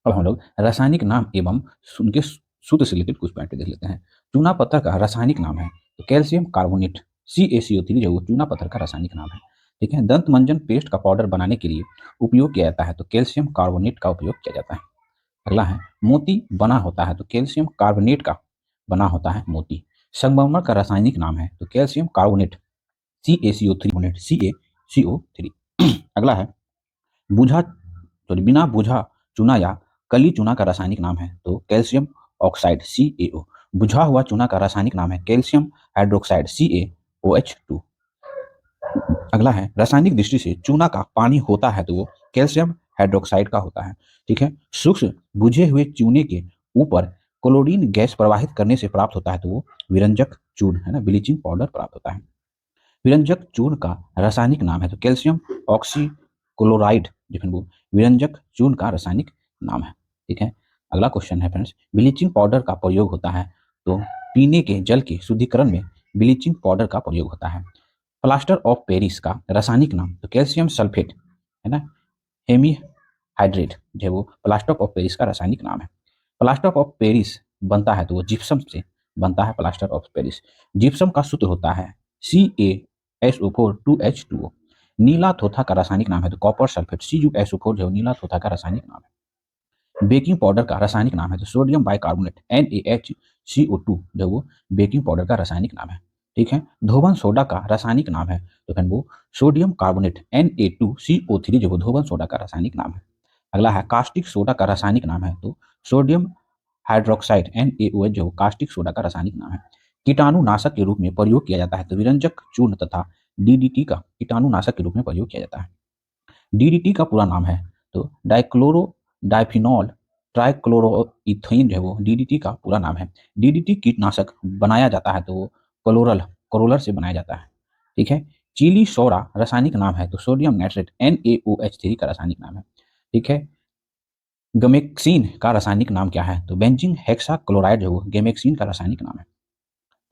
अब हम लोग रासायनिक नाम एवं उनके सूत्र से रिलेटेड कुछ पॉइंट देख लेते हैं। चूना पत्थर का रासायनिक नाम है तो कैल्शियम कार्बोनेट CaCO3 जो चूना पत्थर का रासायनिक नाम है। ठीक है। दंत मंजन पेस्ट का पाउडर बनाने के लिए उपयोग किया जाता है तो कैल्शियम कार्बोनेट का उपयोग किया जाता है। अगला है मोती बना होता है तो कैल्शियम कार्बोनेट का बना होता है मोती। संगमरमर का रासायनिक नाम है तो कैल्शियम कार्बोनेट CaCO3। अगला है बुझा बिना बुझा चूना या कली चूना का रासायनिक नाम है तो कैल्शियम ऑक्साइड CaO। बुझा हुआ चूना का रासायनिक नाम है कैल्शियम हाइड्रोक्साइड CaOH2। अगला है रासायनिक दृष्टि से चूना का पानी होता है तो वो कैल्शियम हाइड्रोक्साइड का होता है। ठीक है। सूक्ष्म बुझे हुए चूने के ऊपर क्लोरीन गैस प्रवाहित करने से प्राप्त होता है तो वो विरंजक चूर्ण, है ना, ब्लीचिंग पाउडर प्राप्त होता है। विरंजक चूर्ण का रासायनिक नाम है तो कैल्शियम ऑक्सीक्लोराइड जो है वो विरंजक चूर्ण का रासायनिक नाम है। ठीक है। अगला क्वेश्चन है फ्रेंड्स, ब्लीचिंग पाउडर का प्रयोग होता है तो पीने के जल के शुद्धिकरण में ब्लीचिंग पाउडर का प्रयोग होता है। प्लास्टर ऑफ पेरिस का रासायनिक नाम तो कैल्शियम सल्फेट, है ना, हेमी हाइड्रेट जो है वो प्लास्टर ऑफ पेरिस का रासायनिक नाम है। प्लास्टर ऑफ पेरिस बनता है तो वो जिप्सम से बनता है प्लास्टर ऑफ पेरिस। जिप्सम का सूत्र होता है CaSO4 2H2O। नीला थोथा का रासायनिक नाम है तो कॉपर सल्फेट CuSO4 जो नीला थोथा का रासायनिक नाम है। बेकिंग पाउडर का रासायनिक नाम है तो सोडियम बाइकार्बोनेट NaHCO2 जो वो बेकिंग पाउडर का रासायनिक नाम है। ठीक है। धोबन सोडा का रासायनिक नाम है तो फिर वो सोडियम कार्बोनेट Na2CO3 जो वो धोबन सोडा का रासायनिक नाम है। अगला है कास्टिक सोडा का रासायनिक नाम है तो सोडियम हाइड्रोक्साइड NaOH जो कास्टिक सोडा का रासायनिक नाम है। कीटाणुनाशक के रूप में प्रयोग किया जाता है तो विरंजक चूर्ण तथा DDT का कीटाणुनाशक के रूप में प्रयोग किया जाता है। DDT का पूरा नाम है तो डाइक्लोरो डाइफिनॉल ट्राइक्लोरोइथेन जो है वो DDT का पूरा नाम है। DDT कीटनाशक बनाया जाता है तो वो कलोरल से बनाया जाता है। ठीक है। चिली सोडा रासायनिक नाम है तो सोडियम नाइट्रेट NaOH3 का रासायनिक नाम है। ठीक है। गमेक्सिन का रासायनिक नाम क्या है तो बेंजीन हेक्सा क्लोराइड जो गमेक्सिन का रासायनिक नाम है।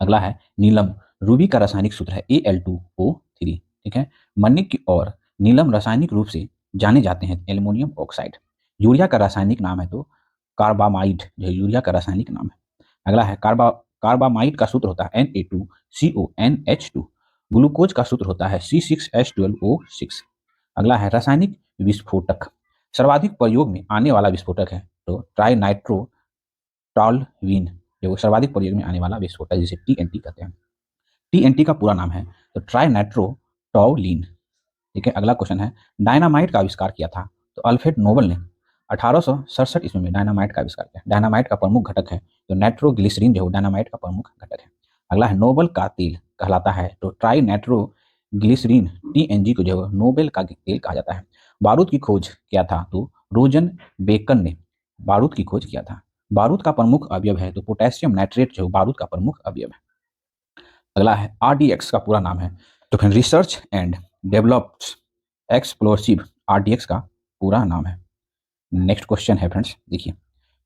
अगला है नीलम। रूबी का रासायनिक सूत्र है Al2O3। ठीक है। मणिक और नीलम रासायनिक रूप से जाने जाते हैं एल्युमिनियम ऑक्साइड। यूरिया का रासायनिक नाम है तो कार्बामाइड जो यूरिया का रासायनिक नाम है। अगला है कार्बामाइड का सूत्र होता है Na2CONH2। ग्लूकोज का सूत्र होता है C6H12O6। अगला है रासायनिक विस्फोटक। सर्वाधिक प्रयोग में आने वाला विस्फोटक है तो ट्राइनाइट्रो टॉलवीन जो सर्वाधिक प्रयोग में आने वाला विस्फोटक जिसे TNT कहते हैं। TNT का पूरा नाम है तो ट्राई नाइट्रो टॉवलिन। ठीक है। अगला क्वेश्चन है डायनामाइट का आविष्कार किया था तो अल्फ्रेड नोबल ने 1867 ईस्वी में डायनामाइट का आविष्कार किया। डायनामाइट का प्रमुख घटक है तो नाइट्रोग्लिसरीन जो डायनामाइट का प्रमुख घटक है। अगला है नोबल का तेल कहलाता है तो ट्राई नाइट्रोग्लिसरीन TNG को जो नोबेल का तेल कहा जाता है। बारूद की खोज किया था तो रोजन बेकन ने बारूद की खोज किया था। बारूद का प्रमुख अवयव है तो पोटेशियम नाइट्रेट जो बारूद का प्रमुख अवयव है। अगला है RDX का पूरा नाम है तो फिर research and developed explosive RDX का पूरा नाम है। नेक्स्ट क्वेश्चन है फ्रेंड्स, देखिए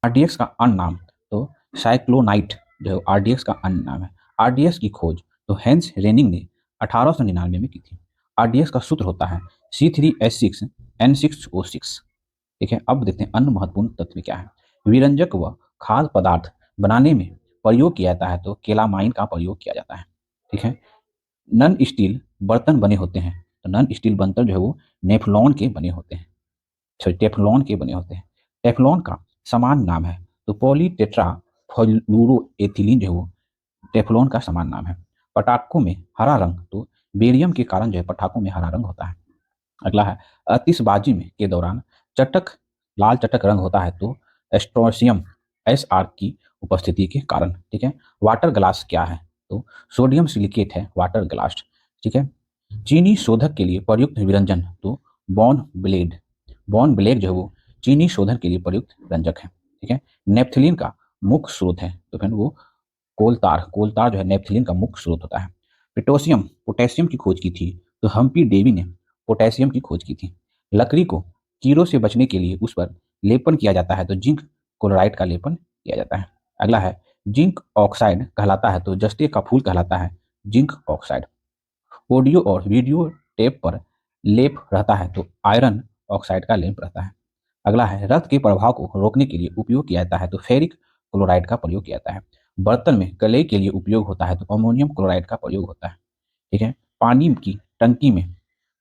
आरडीएक्स का अन्य नाम तो साइक्लोनाइट जो आरडीएक्स का अन्य नाम है। आरडीएक्स की खोज तो हेंस रेनिंग ने 1899 में की थी। आरडीएक्स का सूत्र होता है C3H6N6O6। ठीक है, अब देखते हैं अन्य महत्वपूर्ण तत्व क्या है। विरंजक व खाद्य पदार्थ बनाने में प्रयोग किया जाता है तो केलामाइन का प्रयोग किया जाता है। ठीक है, नन स्टील बर्तन बने होते हैं तो नन स्टील बर्तन जो है वो नेफ्लॉन के बने होते हैं, सॉरी टेफ्लॉन के बने होते हैं। टेफ्लॉन का समान नाम है तो पॉलीटेट्रा फ्लोरोएथिलीन जो है वो टेफ्लॉन का समान नाम है। पटाखों में हरा रंग तो बेरियम के कारण जो है पटाखों में हरा रंग होता है। अगला है आतिशबाजी में के दौरान चटक लाल चटक रंग होता है तो एस्ट्रोसियम एसआर की उपस्थिति के कारण। ठीक है, वाटर ग्लास क्या है तो सोडियम सिलिकेट है वाटर ग्लास। ठीक है, चीनी शोधक के लिए प्रयुक्त विरंजन तो बॉन ब्लेड जो है वो चीनी शोधन के लिए प्रयुक्त व्यंजक है। ठीक है, नेप्थलीन का मुख्य स्रोत है तो फिर वो कोलतार जो है नेप्थलीन का मुख्य स्रोत होता है। पोटेशियम की खोज की थी तो हम्पी डेवी ने पोटेशियम की खोज की थी। लकड़ी को कीड़ों से बचने के लिए उस पर लेपन किया जाता है तो जिंक क्लोराइड का लेपन किया जाता है। अगला है जिंक ऑक्साइड कहलाता है तो जस्ते का फूल कहलाता है जिंक ऑक्साइड। ऑडियो और वीडियो टेप पर लेप रहता है तो आयरन ऑक्साइड का लेप रहता है। अगला है रक्त के प्रभाव को रोकने के लिए उपयोग किया जाता है तो फेरिक क्लोराइड का प्रयोग किया जाता है। बर्तन में कलई के लिए उपयोग होता है तो अमोनियम क्लोराइड का प्रयोग होता है। ठीक है, पानी की टंकी में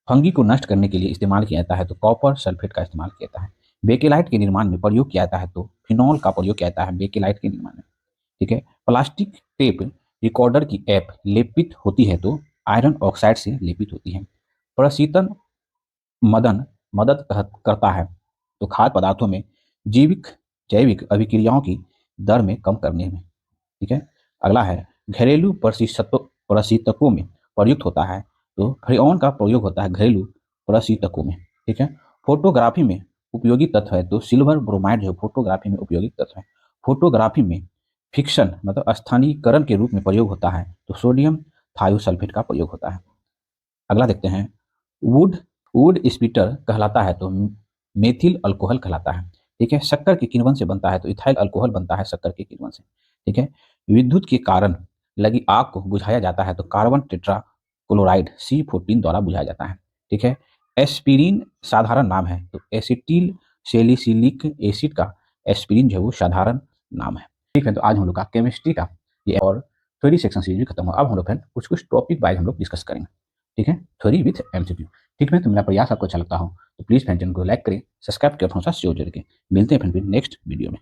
फंगी को नष्ट करने के लिए इस्तेमाल किया जाता है तो कॉपर सल्फेट का इस्तेमाल किया जाता है। बेकेलाइट के निर्माण में प्रयोग किया जाता है तो फिनॉल का प्रयोग किया जाता है बेकेलाइट के निर्माण में। ठीक है, प्लास्टिक टेप रिकॉर्डर की ऐप लेपित होती है तो आयरन ऑक्साइड से लेपित होती है। प्रशीतन मदन मदद करता है तो खाद्य पदार्थों में जैविक अभिक्रियाओं की दर में कम करने में। ठीक है, अगला है घरेलू प्रशीतकों में प्रयुक्त होता है तो फ्रेऑन का प्रयोग होता है घरेलू प्रशीतकों में। ठीक है, फोटोग्राफी में उपयोगी तत्व है तो सिल्वर ब्रोमाइड जो फोटोग्राफी में उपयोगी तत्व है। फोटोग्राफी में फिक्शन मतलब स्थानीयकरण के रूप में प्रयोग होता है तो सोडियम थायोसल्फेट का प्रयोग होता है। अगला देखते हैं वुड वुड स्पीटर कहलाता है तो मेथिल अल्कोहल कहलाता है। ठीक है, शक्कर के किण्वन से बनता है तो इथाइल अल्कोहल बनता है शक्कर के किण्वन से। ठीक है, विद्युत के कारण लगी आग को बुझाया जाता है तो कार्बन टेट्रा क्लोराइड C14 द्वारा बुझाया जाता है। ठीक है, एस्पिरिन साधारण नाम है तो एसिटिल सैलिसिलिक एसिड का एस्पिरिन जो है वो साधारण नाम है। ठीक है, तो आज हम लोग का केमिस्ट्री का ये और थ्योरी सेक्शन सीरीज भी खत्म हुआ। अब हम लोग फ्रेंड कुछ कुछ टॉपिक वाइज हम लोग डिस्कस करेंगे। ठीक है, थ्योरी विथ एमसीक्यू। ठीक है, तो मेरा प्रयास आपको अच्छा लगता हो तो प्लीज़ फ्रेंड चैनल को लाइक करें, सब्सक्राइब करें, अपना साथ शेयर करके मिलते हैं फ्रेंड नेक्स्ट वीडियो में।